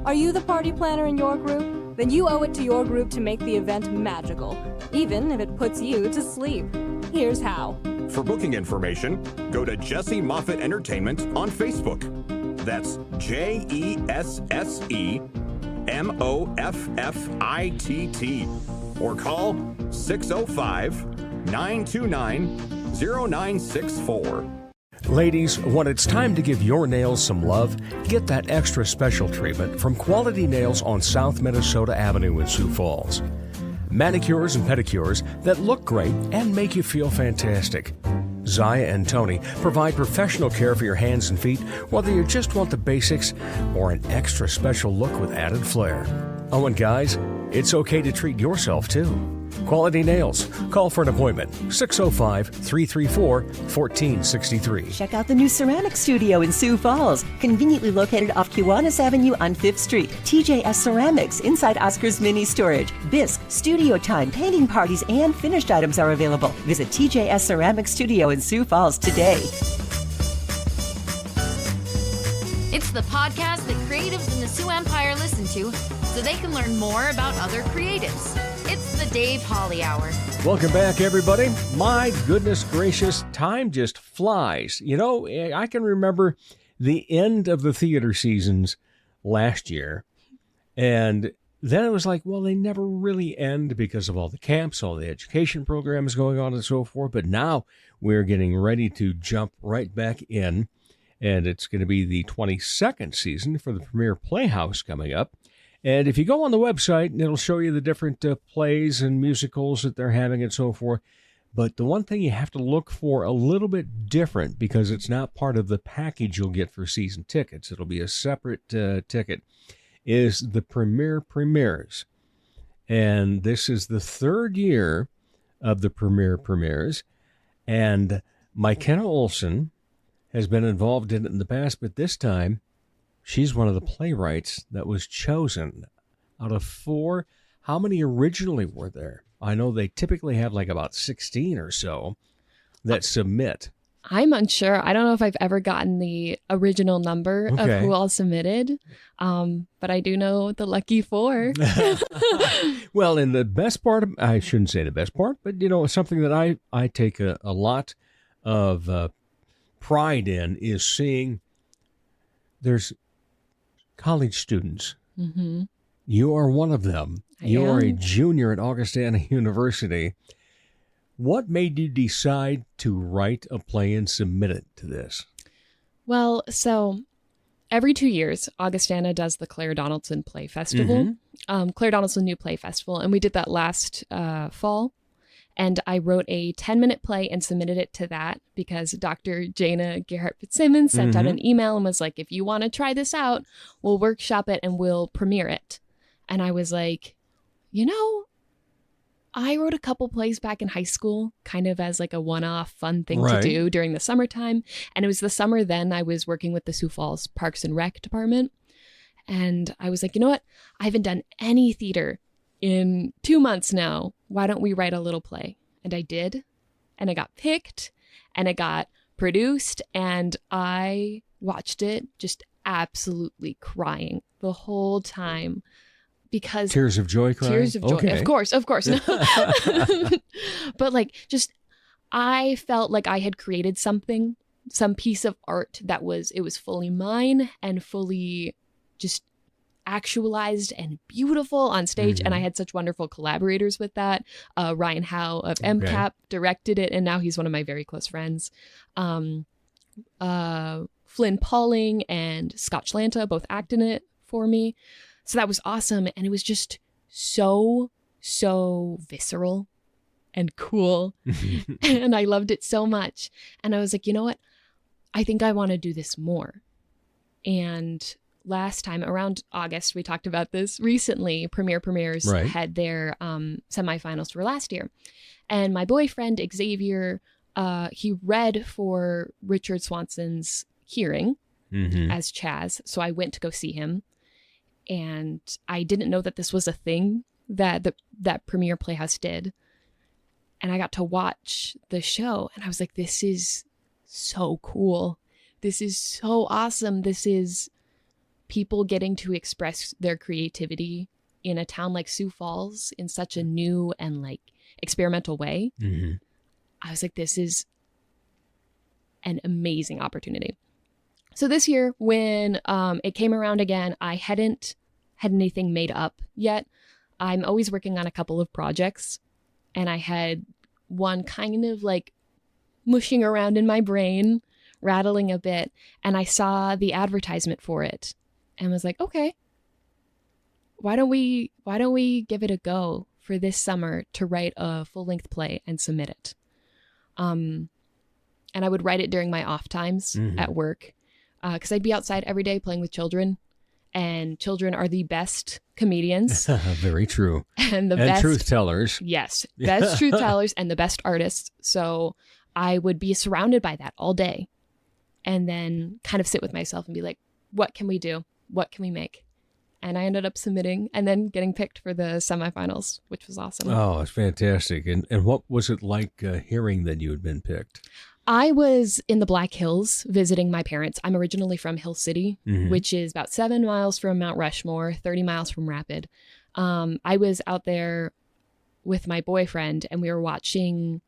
Are you the party planner in your group? Then you owe it to your group to make the event magical, even if it puts you to sleep. Here's how. For booking information, go to Jesse Moffitt Entertainment on Facebook. That's JESSEMOFFITT. Or call 605-929-0964. Ladies, when it's time to give your nails some love, get that extra special treatment from Quality Nails on South Minnesota Avenue in Sioux Falls. Manicures and pedicures that look great and make you feel fantastic. Zaya and Tony provide professional care for your hands and feet, whether you just want the basics or an extra special look with added flair. Oh, and guys, it's okay to treat yourself too. quality nails. Call for an appointment, 605-334-1463. Check out the new ceramic studio in Sioux Falls, conveniently located off Kiwanis Avenue on 5th Street. TJS Ceramics inside Oscar's Mini Storage. Bisque, studio time, painting parties, and finished items are available. Visit TJS Ceramic Studio in Sioux Falls today. It's the podcast that creatives in the Sioux Empire listen to so they can learn more about other creatives. It's the Dave Holly Hour. Welcome back, everybody. My goodness gracious, time just flies. You know, I can remember the end of the theater seasons last year, and then it was like, well, they never really end because of all the camps, all the education programs going on and so forth. But now we're getting ready to jump right back in. And it's going to be the 22nd season for the Premier Playhouse coming up. And if you go on the website, it'll show you the different plays and musicals that they're having and so forth. But the one thing you have to look for a little bit different, because it's not part of the package you'll get for season tickets, it'll be a separate ticket, is the Premier Premieres. And this is the third year of the Premier Premieres. And Mikenneh Oleson has been involved in it in the past, but this time she's one of the playwrights that was chosen out of 4. How many originally were there? I know they typically have like about 16 or so that submit. I'm unsure. I don't know if I've ever gotten the original number of who all submitted, but I do know the lucky 4. Well, and the best part, I shouldn't say the best part, but you know, something that I take a lot of pride in is seeing there's college students. Mm-hmm. You are one of them. You are a junior at Augustana University. What made you decide to write a play and submit it to this? Well, so every 2 years, Augustana does the Claire Donaldson Play Festival, Claire Donaldson New Play Festival, and we did that last fall. And I wrote a 10-minute play and submitted it to that because Dr. Jana Gerhardt Fitzsimmons sent out an email and was like, if you want to try this out, we'll workshop it and we'll premiere it. And I was like, you know, I wrote a couple plays back in high school, kind of as like a one-off fun thing to do during the summertime. And it was the summer then I was working with the Sioux Falls Parks and Rec department. And I was like, you know what? I haven't done any theater in 2 months now. Why don't we write a little play? And I did. And it got picked and it got produced. And I watched it just absolutely crying the whole time. Because tears of joy crying? Tears of joy. Okay. Of course. But like, just, I felt like I had created something, some piece of art that it was fully mine and fully just actualized and beautiful on stage. And I had such wonderful collaborators with that. Ryan Howe of MCAP directed it, and now he's one of my very close friends. Flynn Pauling and Scott Schlanta both act in it for me. So that was awesome. And it was just so visceral and cool. And I loved it so much. And I was like, you know what? I think I want to do this more. And last time around August, we talked about this recently. Premier Premieres had their semifinals for last year. And my boyfriend, Xavier, he read for Richard Swanson's Hearing as Chaz. So I went to go see him. And I didn't know that this was a thing that that Premier Playhouse did. And I got to watch the show and I was like, this is so cool. This is so awesome. This is people getting to express their creativity in a town like Sioux Falls in such a new and like experimental way. I was like, this is an amazing opportunity. So this year, when it came around again, I hadn't had anything made up yet. I'm always working on a couple of projects, and I had one kind of like mushing around in my brain, rattling a bit, and I saw the advertisement for it and was like, okay, why don't we give it a go for this summer to write a full-length play and submit it? And I would write it during my off times at work. Because I'd be outside every day playing with children, And children are the best comedians. Very true. And the and best truth tellers. Yes, best truth tellers and the best artists. So I would be surrounded by that all day and then kind of sit with myself and be like, what can we do? What can we make? And I ended up submitting and then getting picked for the semifinals, which was awesome. Oh, it's fantastic. And what was it like hearing that you had been picked? I was in the Black Hills visiting my parents. I'm originally from Hill City, which is about 7 miles from Mount Rushmore, 30 miles from Rapid. I was out there with my boyfriend and we were watching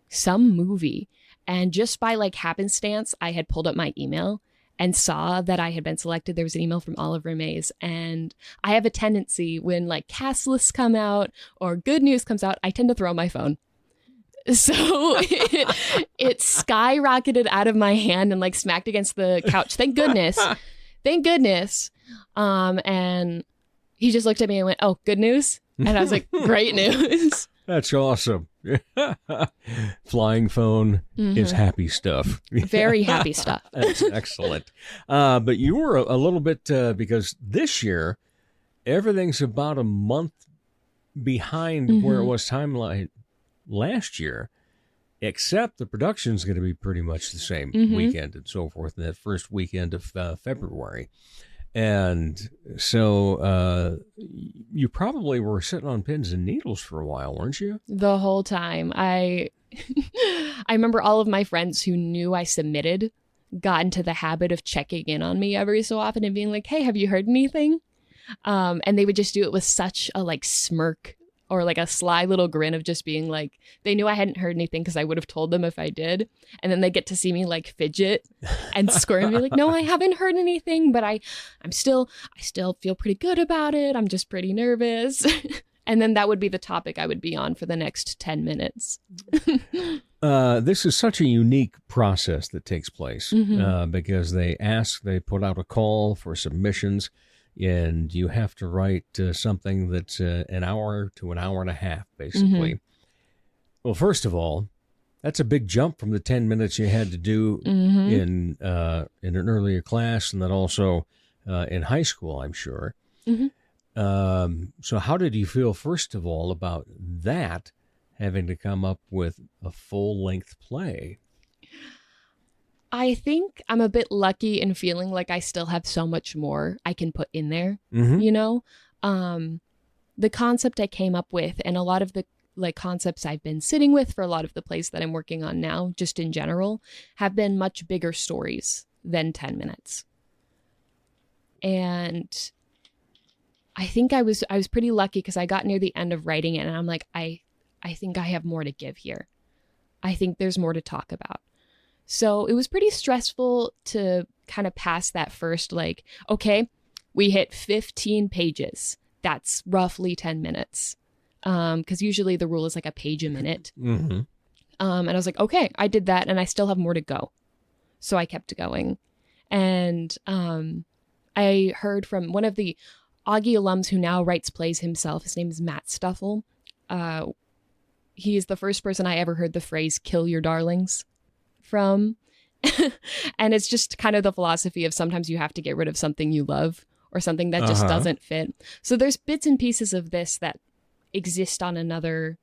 some movie. And just by like happenstance, I had pulled up my email and saw that I had been selected. There was an email from Oliver Mays. And I have a tendency when like cast lists come out or good news comes out, I tend to throw my phone. So it skyrocketed out of my hand and like smacked against the couch. Thank goodness. Thank goodness. And he just looked at me and went, oh, good news? And I was like, great news. That's awesome. Flying phone is happy stuff. Very happy stuff. That's excellent. But you were a little bit, because this year, everything's about a month behind where it was timeline last year, except the production's going to be pretty much the same weekend and so forth, in that first weekend of February. And so you probably were sitting on pins and needles for a while, weren't you? The whole time. I remember all of my friends who knew I submitted got into the habit of checking in on me every so often and being like, hey, have you heard anything? And they would just do it with such a like smirk or like a sly little grin of just being like, they knew I hadn't heard anything because I would have told them if I did. And then they get to see me like fidget and squirm and be like, no, I haven't heard anything, but I still feel pretty good about it. I'm just pretty nervous. And then that would be the topic I would be on for the next 10 minutes. This is such a unique process that takes place because they put out a call for submissions. And you have to write something that's an hour to an hour and a half, basically. Well, first of all, that's a big jump from the 10 minutes you had to do in an earlier class, and then also in high school, I'm sure. So how did you feel, first of all, about that, having to come up with a full-length play? I think I'm a bit lucky in feeling like I still have so much more I can put in there, you know? The concept I came up with and a lot of the like concepts I've been sitting with for a lot of the plays that I'm working on now, just in general, have been much bigger stories than 10 minutes. And I think I was pretty lucky because I got near the end of writing it and I'm like, I think I have more to give here. I think there's more to talk about. So it was pretty stressful to kind of pass that first, like, okay, we hit 15 pages. That's roughly 10 minutes. Because usually the rule is like a page a minute. And I was like, okay, I did that and I still have more to go. So I kept going. And I heard from one of the Augie alums who now writes plays himself. His name is Matt Stuffle. He is the first person I ever heard the phrase "kill your darlings" from. And it's just kind of the philosophy of sometimes you have to get rid of something you love or something that just doesn't fit. So there's bits and pieces of this that exist on another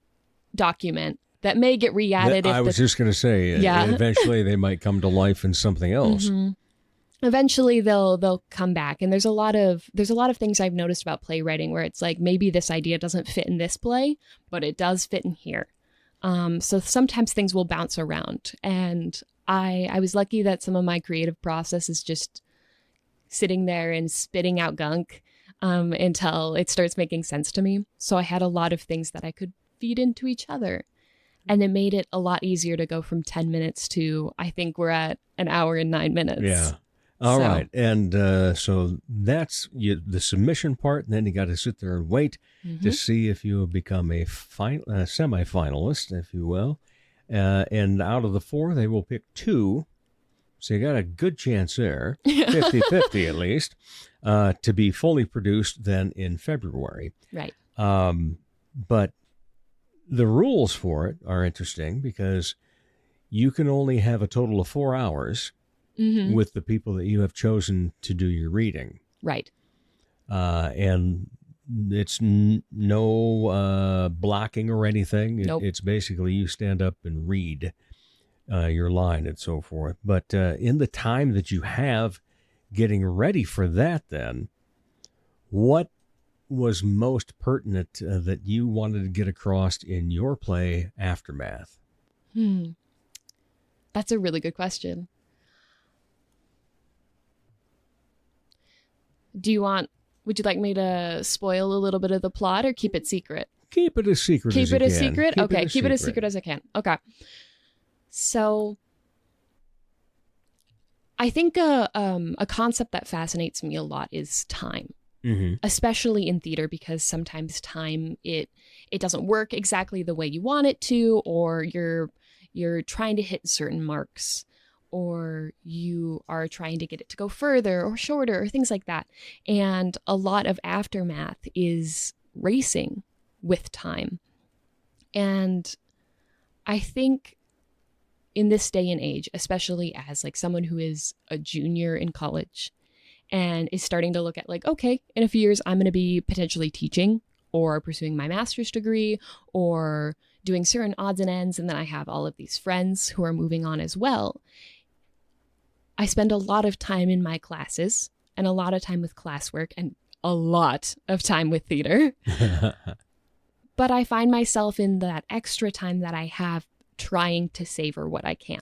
document that may get re-added. I was just going to say, eventually they might come to life in something else. Eventually they'll come back. And there's a lot of things I've noticed about playwriting where it's like, maybe this idea doesn't fit in this play, but it does fit in here. So sometimes things will bounce around. And I was lucky that some of my creative process is just sitting there and spitting out gunk until it starts making sense to me. So I had a lot of things that I could feed into each other. And it made it a lot easier to go from 10 minutes to, I think we're at an hour and 9 minutes. Yeah. All right. And so that's the submission part. And then you got to sit there and wait to see if you become a semifinalist, if you will. And out of the 4, they will pick 2. So you got a good chance there, 50-50 at least, to be fully produced then in February. Right. But the rules for it are interesting because you can only have a total of 4 hours with the people that you have chosen to do your reading. Right. And it's no blocking or anything. Nope. It's basically you stand up and read your line and so forth. But in the time that you have getting ready for that, then, what was most pertinent that you wanted to get across in your play, Aftermath? That's a really good question. Would you like me to spoil a little bit of the plot or keep it secret? Keep it as secret Keep as you it a can. secret? Okay, keep it as secret as I can. Okay. So I think a concept that fascinates me a lot is time. Especially in theater, because sometimes time it doesn't work exactly the way you want it to, or you're trying to hit certain marks, or you are trying to get it to go further or shorter or things like that. And a lot of Aftermath is racing with time. And I think in this day and age, especially as like someone who is a junior in college and is starting to look at like, okay, in a few years, I'm going to be potentially teaching or pursuing my master's degree or doing certain odds and ends. And then I have all of these friends who are moving on as well. I spend a lot of time in my classes and a lot of time with classwork and a lot of time with theater. But I find myself in that extra time that I have trying to savor what I can.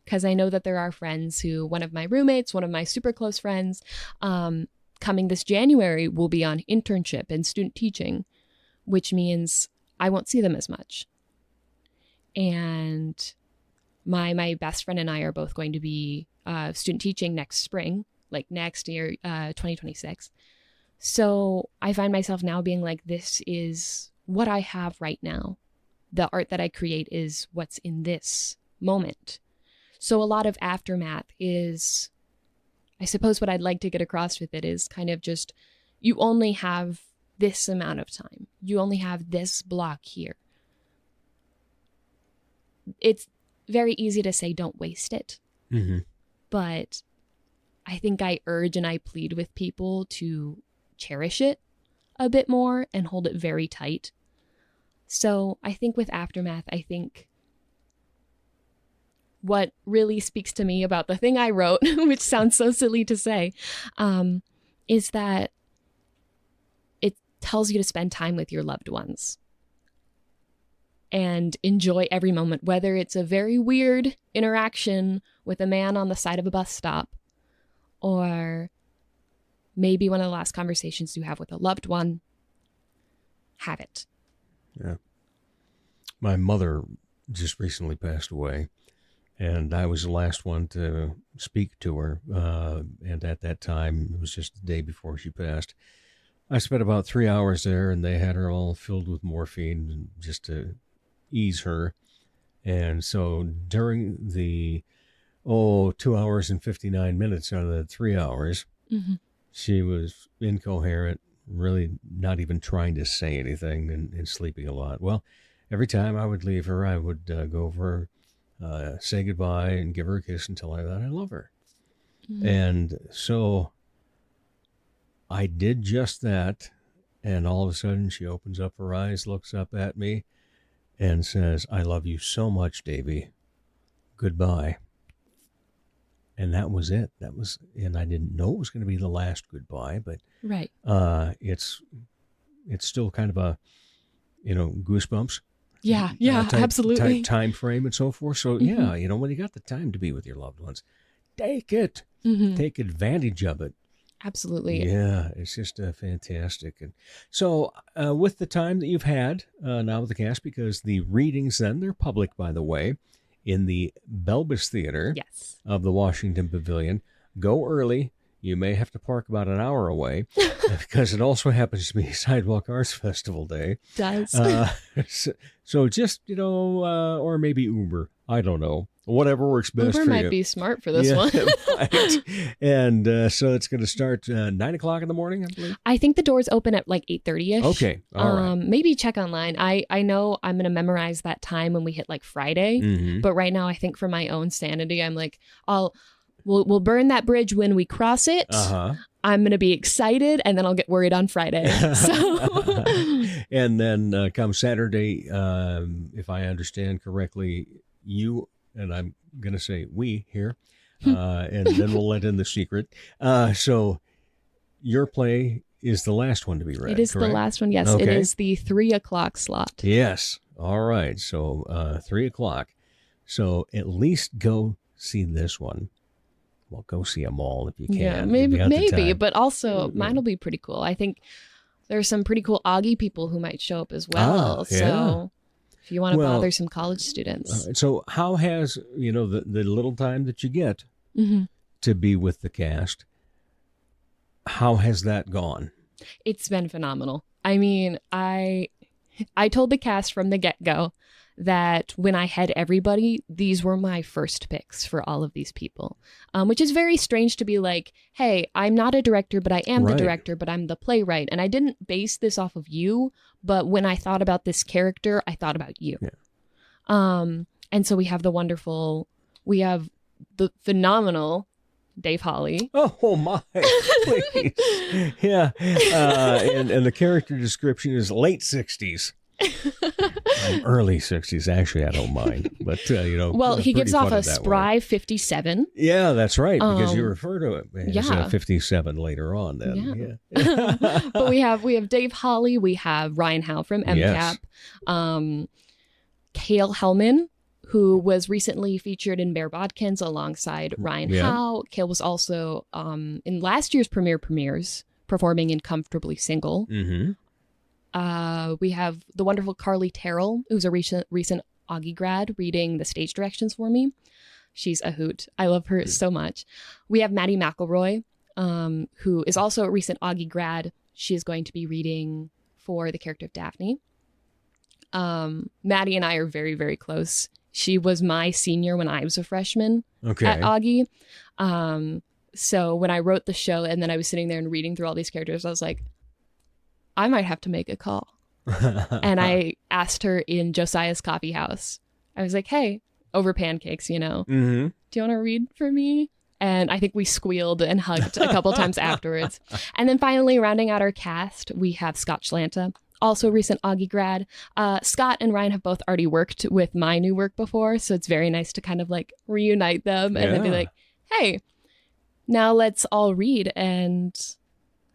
Because I know that there are friends who, one of my roommates, one of my super close friends, coming this January will be on internship and student teaching, which means I won't see them as much. And my best friend and I are both going to be student teaching next spring, like next year, 2026. So I find myself now being like, this is what I have right now. The art that I create is what's in this moment. So a lot of Aftermath is, I suppose what I'd like to get across with it is kind of just, you only have this amount of time. You only have this block here. It's very easy to say, don't waste it. But I think I urge and I plead with people to cherish it a bit more and hold it very tight. So I think with Aftermath, I think what really speaks to me about the thing I wrote, which sounds so silly to say, is that it tells you to spend time with your loved ones and enjoy every moment, whether it's a very weird interaction with a man on the side of a bus stop, or maybe one of the last conversations you have with a loved one. Have it. Yeah. My mother just recently passed away, and I was the last one to speak to her. And at that time, it was just the day before she passed. I spent about 3 hours there, and they had her all filled with morphine just to ease her. And so during the 2 hours and 59 minutes out of the 3 hours, she was incoherent, really not even trying to say anything, and sleeping a lot. Well, every time I would leave her, I would go over, say goodbye, and give her a kiss and tell her that I love her. And so I did just that, and all of a sudden she opens up her eyes, looks up at me, and says, "I love you so much, Davy. Goodbye." And that was it. And I didn't know it was going to be the last goodbye, but right. It's still kind of a, goosebumps. Yeah, type, absolutely. Type time frame and so forth. So yeah, when you got the time to be with your loved ones, take it. Take advantage of it. Absolutely. Yeah, it's just fantastic. And so with the time that you've had now with the cast, because the readings then, they're public, by the way, in the Belbus Theater of the Washington Pavilion. Go early. You may have to park about an hour away because it also happens to be Sidewalk Arts Festival Day. Does. So just, or maybe Uber. I don't know. Whatever works best Uber for you. might be smart for this one. Right. And so it's going to start 9 o'clock in the morning, I believe? I think the doors open at like 8:30ish. Okay. All right. Maybe check online. I know I'm going to memorize that time when we hit like Friday. But right now, I think for my own sanity, I'm like, we'll burn that bridge when we cross it. I'm going to be excited, and then I'll get worried on Friday. So, and then come Saturday, if I understand correctly, you, and I'm going to say we here, and then we'll let in the secret. So your play is the last one to be read, it is correct? the last one. Yes, Okay. it is the 3:00 slot. Yes. All right. So 3 o'clock. So at least go see this one. Well, go see them all if you can. Yeah, if you have the maybe, time. but also mine will be pretty cool. I think there's some pretty cool Augie people who might show up as well. Yeah. So if you want to Well, bother some college students. So how has, the little time that you get to be with the cast, how has that gone? It's been phenomenal. I mean, I told the cast from the get-go that when I had everybody, these were my first picks for all of these people, which is very strange to be like, hey, I'm not a director, but I am the director, but I'm the playwright. And I didn't base this off of you, but when I thought about this character, I thought about you. Yeah. And so we have the phenomenal Dave Hawley. Oh my, please. Yeah. And the character description is late 60s. Early 60s, actually, I don't mind. But, well, he gives off a way. spry 57. Yeah, that's right, because you refer to it as 57 later on then. Yeah. But we have Dave Hawley, we have Ryan Howe from MCAP, Yes. Cale Hellman, who was recently featured in Bear Bodkins alongside Ryan Howe. Cale was also in last year's premieres performing in Comfortably Single. Mm-hmm. We have the wonderful Carly Terrell, who's a recent Augie grad, reading the stage directions for me. She's a hoot. I love her so much. We have Maddie McElroy, who is also a recent Augie grad. She is going to be reading for the character of Daphne. Maddie and I are very, very close. She was my senior when I was a freshman at Augie. So when I wrote the show and then I was sitting there and reading through all these characters, I was like, I might have to make a call. And I asked her in Josiah's coffee house. I was like, hey, over pancakes, Mm-hmm. do you want to read for me? And I think we squealed and hugged a couple times afterwards. And then finally, rounding out our cast, we have Scott Schlanta, also a recent Augie grad. Scott and Ryan have both already worked with my new work before, so it's very nice to kind of like reunite them and then be like, hey, now let's all read and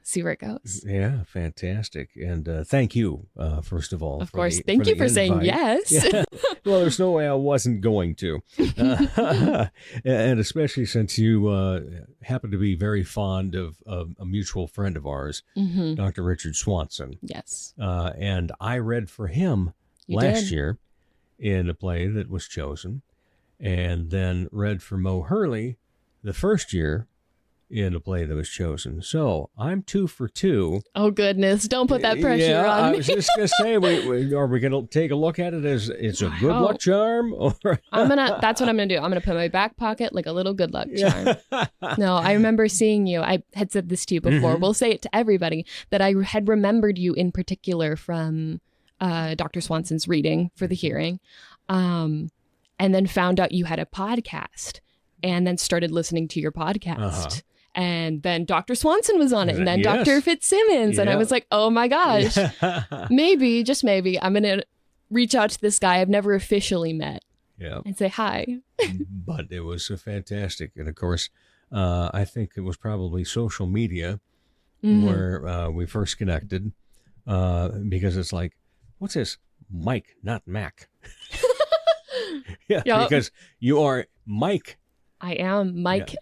see where it goes. Yeah, fantastic. And thank you, first of all. Of course. Thank you for saying yes. Yeah. Well, there's no way I wasn't going to. And especially since you happen to be very fond of a mutual friend of ours, Dr. Richard Swanson. Yes. And I read for him last year in a play that was chosen, and then read for Mo Hurley the first year in a play that was chosen. So I'm 2 for 2. Oh, goodness. Don't put that pressure on I me. was just going to say, are we going to take a look at it as it's a good luck charm? Or That's what I'm going to do. I'm going to put my back pocket like a little good luck charm. No, I remember seeing you. I had said this to you before. We'll say it to everybody that I had remembered you in particular from Dr. Swanson's reading for the hearing. And then found out you had a podcast and then started listening to your podcast. And then Dr. Swanson was on it, and then Dr. Fitzsimmons. And I was like, oh my gosh, maybe, just maybe, I'm going to reach out to this guy I've never officially met and say hi. But it was fantastic. And of course, I think it was probably social media where we first connected because it's like, what's this? Mike, not Mac. Because you are Mike. I am Mike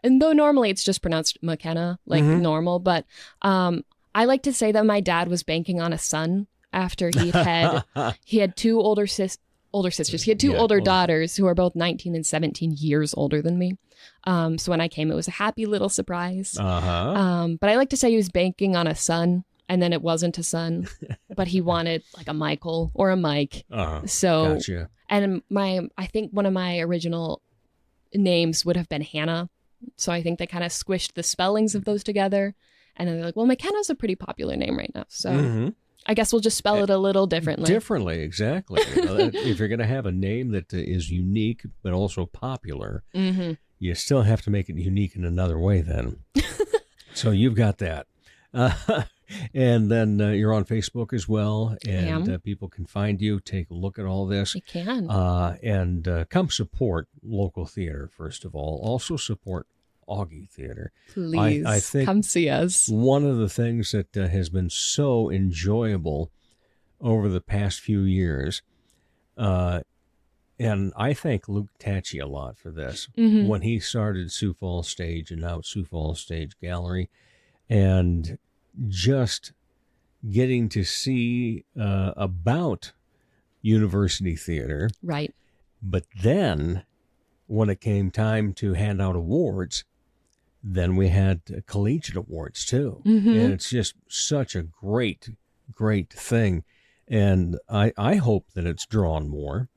and though normally it's just pronounced McKenna, like normal, but I like to say that my dad was banking on a son after he had 2 older sisters. He had 2 older daughters who are both 19 and 17 years older than me. So when I came, it was a happy little surprise. But I like to say he was banking on a son, and then it wasn't a son, but he wanted like a Michael or a Mike. So, gotcha. And I think one of my original names would have been Hannah. So I think they kind of squished the spellings of those together. And then they're like, well, McKenna's a pretty popular name right now. So I guess we'll just spell it a little differently. Differently, exactly. If you're going to have a name that is unique but also popular, you still have to make it unique in another way then. So you've got that. And then you're on Facebook as well, and people can find you, take a look at all this. They can. And come support local theater, first of all. Also support Augie Theater. Please, I think come see us. One of the things that has so enjoyable over the past few years, and I thank Luke Tacci a lot for this, when he started Sioux Falls Stage and now Sioux Falls Stage Gallery, and just getting to see about university theater. Right. But then when it came time to hand out awards, then we had collegiate awards too. And it's just such a great thing. And I hope that it's drawn more.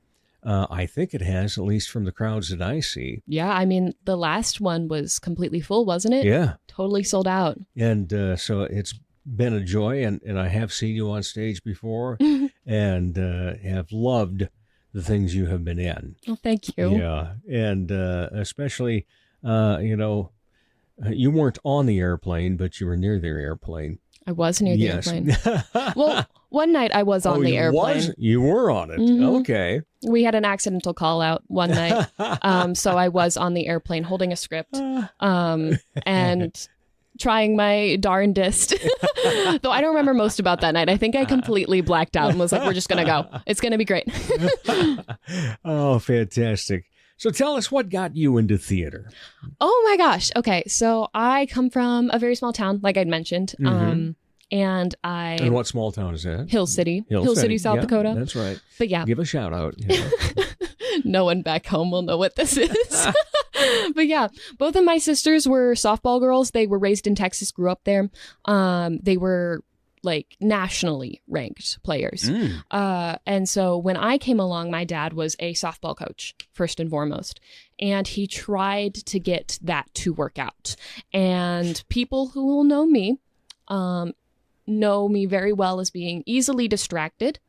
I think it has, at least from the crowds that I see. Yeah, I mean, the last one was completely full, wasn't it? Yeah. Totally sold out. And so it's been a joy, and I have seen you on stage before and have loved the things you have been in. Well, thank you. Yeah, and especially, you weren't on the airplane, but you were near the airplane. I was near the airplane. Well, one night I was on the airplane. You were on it. Okay. We had an accidental call out one night. So I was on the airplane holding a script and trying my darndest. Though I don't remember most about that night. I think I completely blacked out and was like, we're just going to go. It's going to be great. Oh, fantastic. So tell us what got you into theater. Oh my gosh. Okay. So I come from a very small town, like I'd mentioned. And what small town is that? Hill City. Hill City, South Dakota. That's right. But yeah. Give a shout out. No one back home will know what this is. But yeah, both of my sisters were softball girls. They were raised in Texas, grew up there. They were like nationally ranked players. And so when I came along, my dad was a softball coach, first and foremost. And he tried to get that to work out. And people who will know me very well as being easily distracted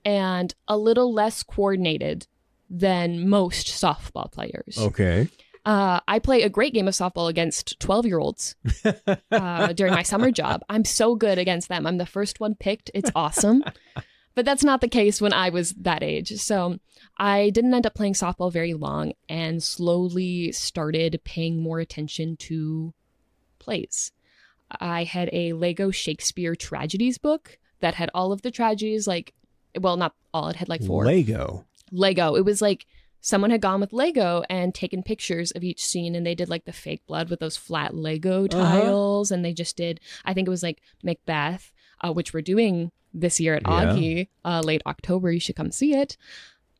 and a little less coordinated than most softball players. Okay. I play a great game of softball against 12-year-olds during my summer job. I'm so good against them. I'm the first one picked. It's awesome. But that's not the case when I was that age. So I didn't end up playing softball very long and slowly started paying more attention to plays. I had a Lego Shakespeare tragedies book that had all of the tragedies, not all, it had 4. Lego. It was like someone had gone with Lego and taken pictures of each scene, and they did the fake blood with those flat Lego tiles. And they just did, I think it was Macbeth, which we're doing this year at Augie, late October. You should come see it.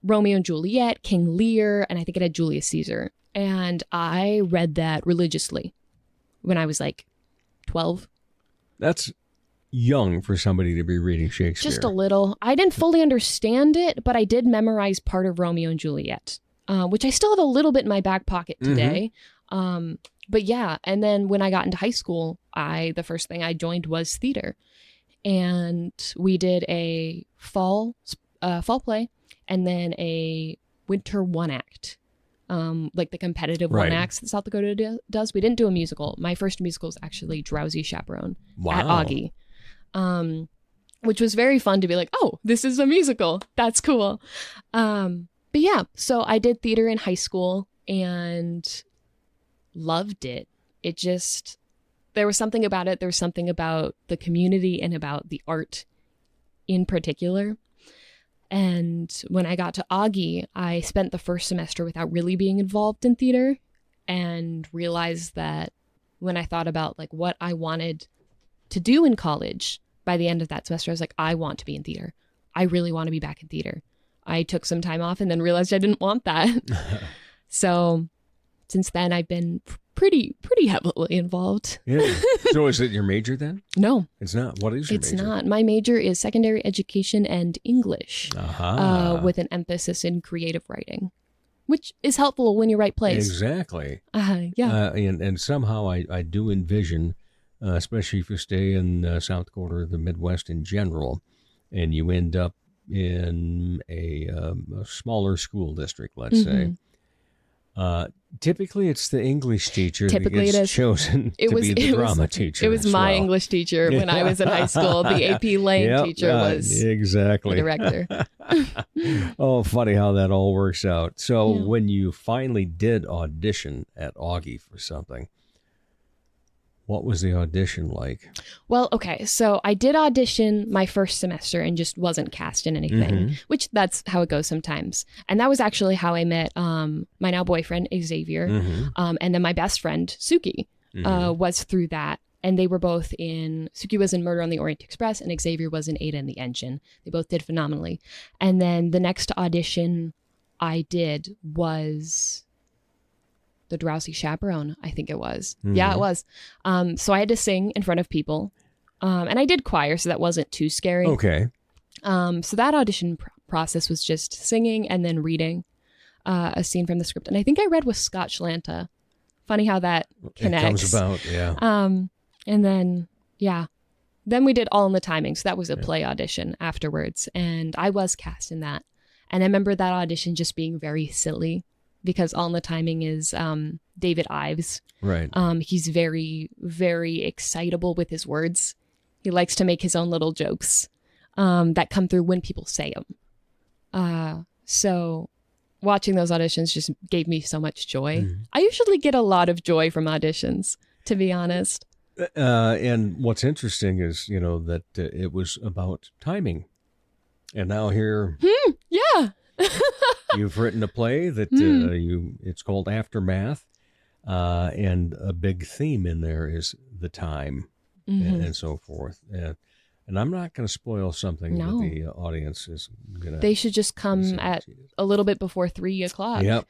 Romeo and Juliet, King Lear, and I think it had Julius Caesar. And I read that religiously when I was 12. That's young for somebody to be reading Shakespeare. Just a little. I didn't fully understand it, but I did memorize part of Romeo and Juliet, which I still have a little bit in my back pocket today. But yeah, and then when I got into high school, the first thing I joined was theater. And we did a fall play and then a winter one act. The competitive one acts that South Dakota does. We didn't do a musical. My first musical was actually Drowsy Chaperone at Augie, which was very fun to be like, oh, this is a musical. That's cool. But yeah, so I did theater in high school and loved it. There was something about it. There was something about the community and about the art in particular. And when I got to Augie, I spent the first semester without really being involved in theater and realized that when I thought about what I wanted to do in college, by the end of that semester, I was like, I want to be in theater. I really want to be back in theater. I took some time off and then realized I didn't want that. So since then, I've been pretty heavily involved. Yeah. So is it your major then? No. It's not. What is your major? It's not. My major is secondary education and English with an emphasis in creative writing, which is helpful when you write plays. Exactly. Yeah. And somehow I do envision, especially if you stay in South Dakota or the Midwest in general, and you end up in a smaller school district, let's say, Typically, it's the English teacher Typically that it gets is. chosen to be the drama teacher. It was as my well. English teacher when I was in high school. The AP Lane teacher was exactly the director. Oh, funny how that all works out. So when you finally did audition at Augie for something, what was the audition like? Well, okay, so I did audition my first semester and just wasn't cast in anything, which that's how it goes sometimes. And that was actually how I met my now boyfriend, Xavier, and then my best friend, Suki, was through that. And they were both in, Suki was in Murder on the Orient Express and Xavier was in Ada and the Engine. They both did phenomenally. And then the next audition I did was The Drowsy Chaperone, I think it was. Yeah, it was. So I had to sing in front of people. And I did choir, so that wasn't too scary. Okay. So that audition process was just singing and then reading a scene from the script. And I think I read with Scott Lanta. Funny how that connects. It comes about, yeah. And then, then we did All in the Timing. So that was a play audition afterwards. And I was cast in that. And I remember that audition just being very silly because All in the Timing is David Ives. Right. He's very, very excitable with his words. He likes to make his own little jokes that come through when people say them. So watching those auditions just gave me so much joy. I usually get a lot of joy from auditions, to be honest. And what's interesting is, that it was about timing. And now here you've written a play that it's called Aftermath. And a big theme in there is the time and so forth. And I'm not going to spoil something that the audience is going to. They should just come at a little bit before 3 o'clock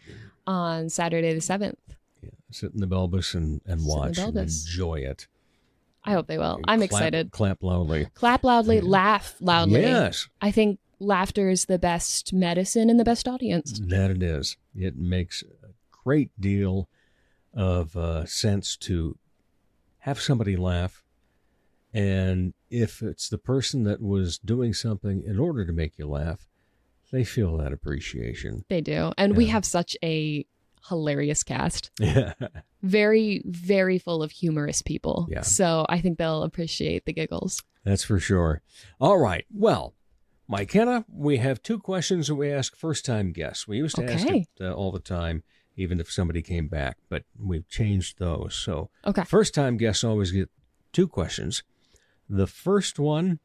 on Saturday the 7th. Yeah, sit in the Belbus and watch and enjoy it. I hope they will. I'm excited. Clap loudly. Clap loudly, laugh loudly. Yes. I think laughter is the best medicine and the best audience. That it is. It makes a great deal of sense to have somebody laugh. And if it's the person that was doing something in order to make you laugh, they feel that appreciation. They do. And we have such a hilarious cast. Very, very full of humorous people. Yeah. So I think they'll appreciate the giggles. That's for sure. All right. Well, Mikenneh, we have 2 questions that we ask first-time guests. We used to ask it all the time, even if somebody came back, but we've changed those. So first-time guests always get 2 questions. The first one,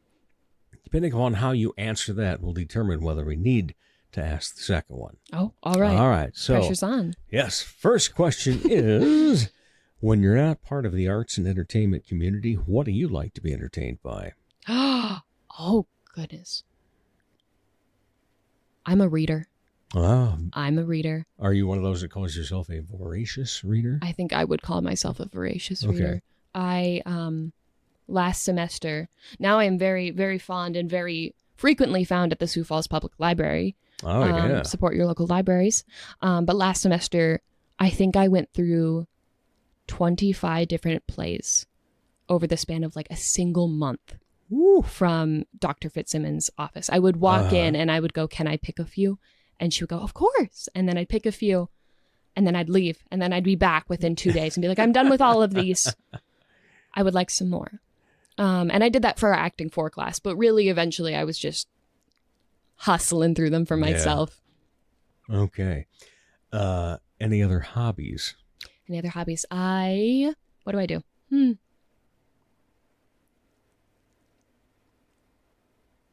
depending on how you answer that, will determine whether we need to ask the second one. Oh, all right. All right. So, pressure's on. Yes. First question is, when you're not part of the arts and entertainment community, what do you like to be entertained by? Oh, goodness. I'm a reader. I'm a reader. Are you one of those that calls yourself a voracious reader? I think I would call myself a voracious reader. I, last semester, now I am very, very fond and very frequently found at the Sioux Falls Public Library. Support your local libraries. But last semester, I think I went through 25 different plays over the span of like a single month. From Dr. Fitzsimmons' office. I would walk in and I would go, "Can I pick a few?" And she would go, "Of course." And then I'd pick a few and then I'd leave. And then I'd be back within 2 days and be like, "I'm done with all of these. I would like some more." And I did that for our Acting 4 class, but really eventually I was just hustling through them for myself. Okay. Any other hobbies? Any other hobbies? What do I do?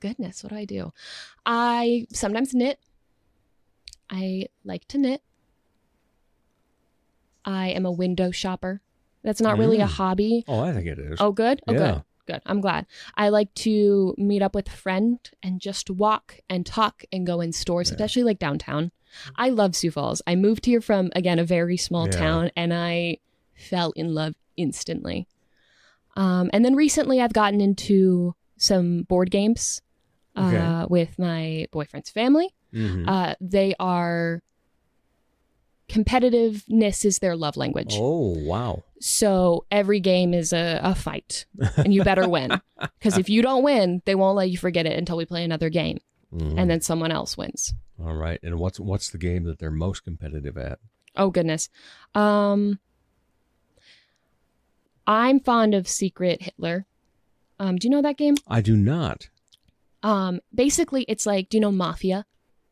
Goodness, what do I do? I sometimes knit. I like to knit. I am a window shopper. That's not really a hobby. Oh, I think it is. Oh, good? Oh, good. I'm glad. I like to meet up with a friend and just walk and talk and go in stores, especially like downtown. I love Sioux Falls. I moved here from, again, a very small town, and I fell in love instantly. And then recently I've gotten into some board games with my boyfriend's family. They are... competitiveness is their love language. Oh, wow. So every game is a fight, and you better win. Because if you don't win, they won't let you forget it until we play another game. And then someone else wins. All right. And what's the game that they're most competitive at? Oh, goodness. I'm fond of Secret Hitler. Do you know that game? I do not. Basically, it's like, do you know Mafia?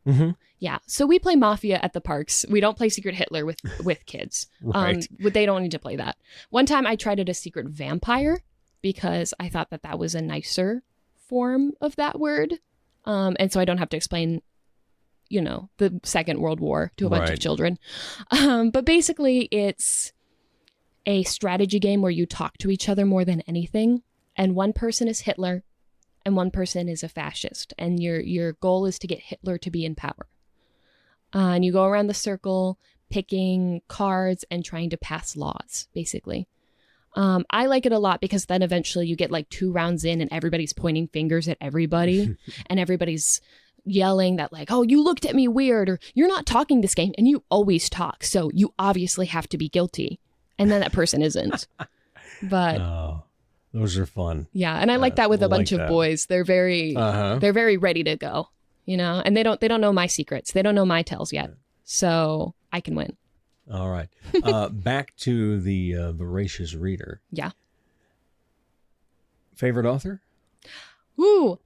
Mm-hmm. Yeah. So we play Mafia at the parks. We don't play Secret Hitler with kids. Right. They don't need to play that. One time I tried it as Secret Vampire because I thought that was a nicer form of that word. And so I don't have to explain, the Second World War to a bunch of children. But basically it's a strategy game where you talk to each other more than anything. And one person is Hitler and one person is a fascist. And your goal is to get Hitler to be in power. And you go around the circle picking cards and trying to pass laws, basically. I like it a lot because then eventually you get like 2 rounds in and everybody's pointing fingers at everybody and everybody's yelling that like, oh, you looked at me weird, or you're not talking this game, and you always talk, so you obviously have to be guilty. And then that person isn't. But those are fun. Yeah, and I like that with a bunch of boys. They're very ready to go, and they don't know my secrets. They don't know my tells yet. So I can win. All right. Back to the voracious reader. Yeah. Favorite author? Ooh,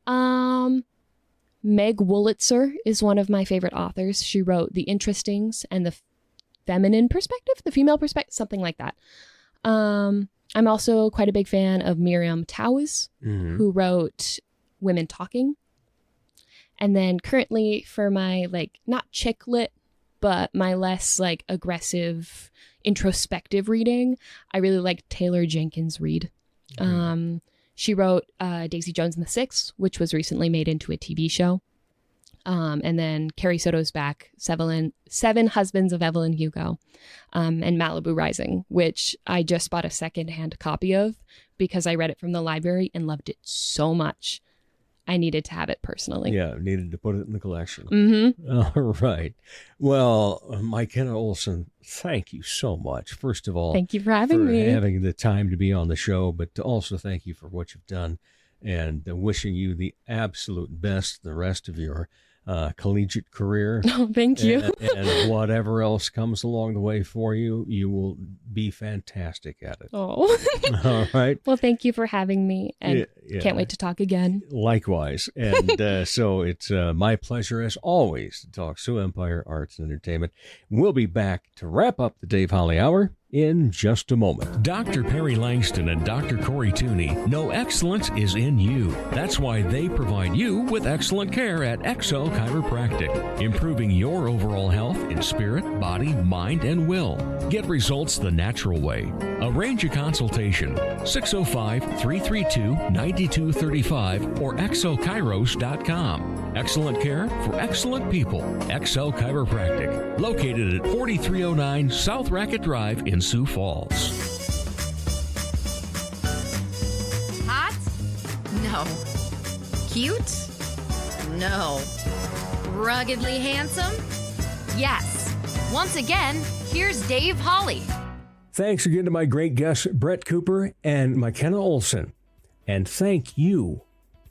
Meg Wolitzer is one of my favorite authors. She wrote The Interestings and the Feminine Perspective, the Female Perspective, something like that. I'm also quite a big fan of Miriam Towes, who wrote Women Talking. And then currently for my not chick lit, but my less aggressive introspective reading, I really like Taylor Jenkins Reid. She wrote Daisy Jones and the Six, which was recently made into a TV show. And then Carrie Soto's back, Seven Husbands of Evelyn Hugo, and Malibu Rising, which I just bought a secondhand copy of because I read it from the library and loved it so much. I needed to have it personally. Yeah, needed to put it in the collection. Mm-hmm. All right. Well, Mikenneh Oleson, thank you so much. First of all, thank you for having me. Having the time to be on the show, but to also thank you for what you've done, and wishing you the absolute best the rest of your collegiate career. Oh, thank you. And whatever else comes along the way for you, you will be fantastic at it. Oh. All right. Well, thank you for having me, and can't wait to talk again. Likewise. And so it's my pleasure, as always, to talk Sioux Empire Arts and Entertainment. We'll be back to wrap up the Dave Holly Hour in just a moment. Dr. Perry Langston and Dr. Corey Tooney know excellence is in you. That's why they provide you with excellent care at XO Chiropractic, improving your overall health in spirit, body, mind, and will. Get results the natural way. Arrange a consultation, 605-332-9235 or exokairos.com. Excellent care for excellent people. XO Chiropractic, located at 4309 South Racket Drive in Sioux Falls. Hot? No. Cute? No. Ruggedly handsome? Yes. Once again, here's Dave Holly. Thanks again to my great guests, Brett Cooper and Mikenneh Oleson. And thank you.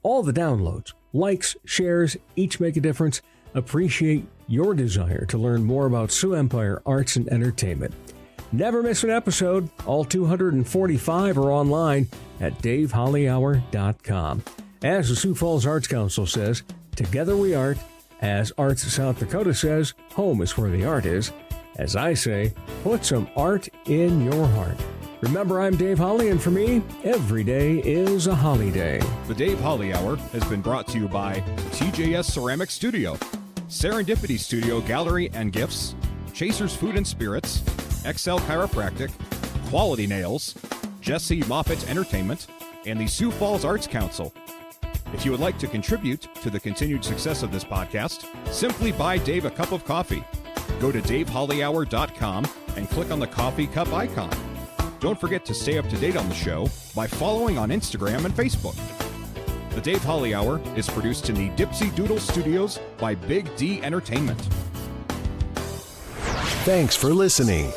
All the downloads, likes, shares, each make a difference. Appreciate your desire to learn more about Sioux Empire Arts and Entertainment. Never miss an episode. All 245 are online at davehollyhour.com. As the Sioux Falls Arts Council says, together we art. As Arts South Dakota says, home is where the art is. As I say, put some art in your heart. Remember, I'm Dave Holly, and for me, every day is a holiday. The Dave Holly Hour has been brought to you by TJS Ceramic Studio, Serendipity Studio Gallery and Gifts, Chasers Food and Spirits, XL Chiropractic, Quality Nails, Jesse Moffitt Entertainment, and the Sioux Falls Arts Council. If you would like to contribute to the continued success of this podcast, simply buy Dave a cup of coffee. Go to davehollyhour.com and click on the coffee cup icon. Don't forget to stay up to date on the show by following on Instagram and Facebook. The Dave Holly Hour is produced in the Dipsy Doodle Studios by Big D Entertainment. Thanks for listening.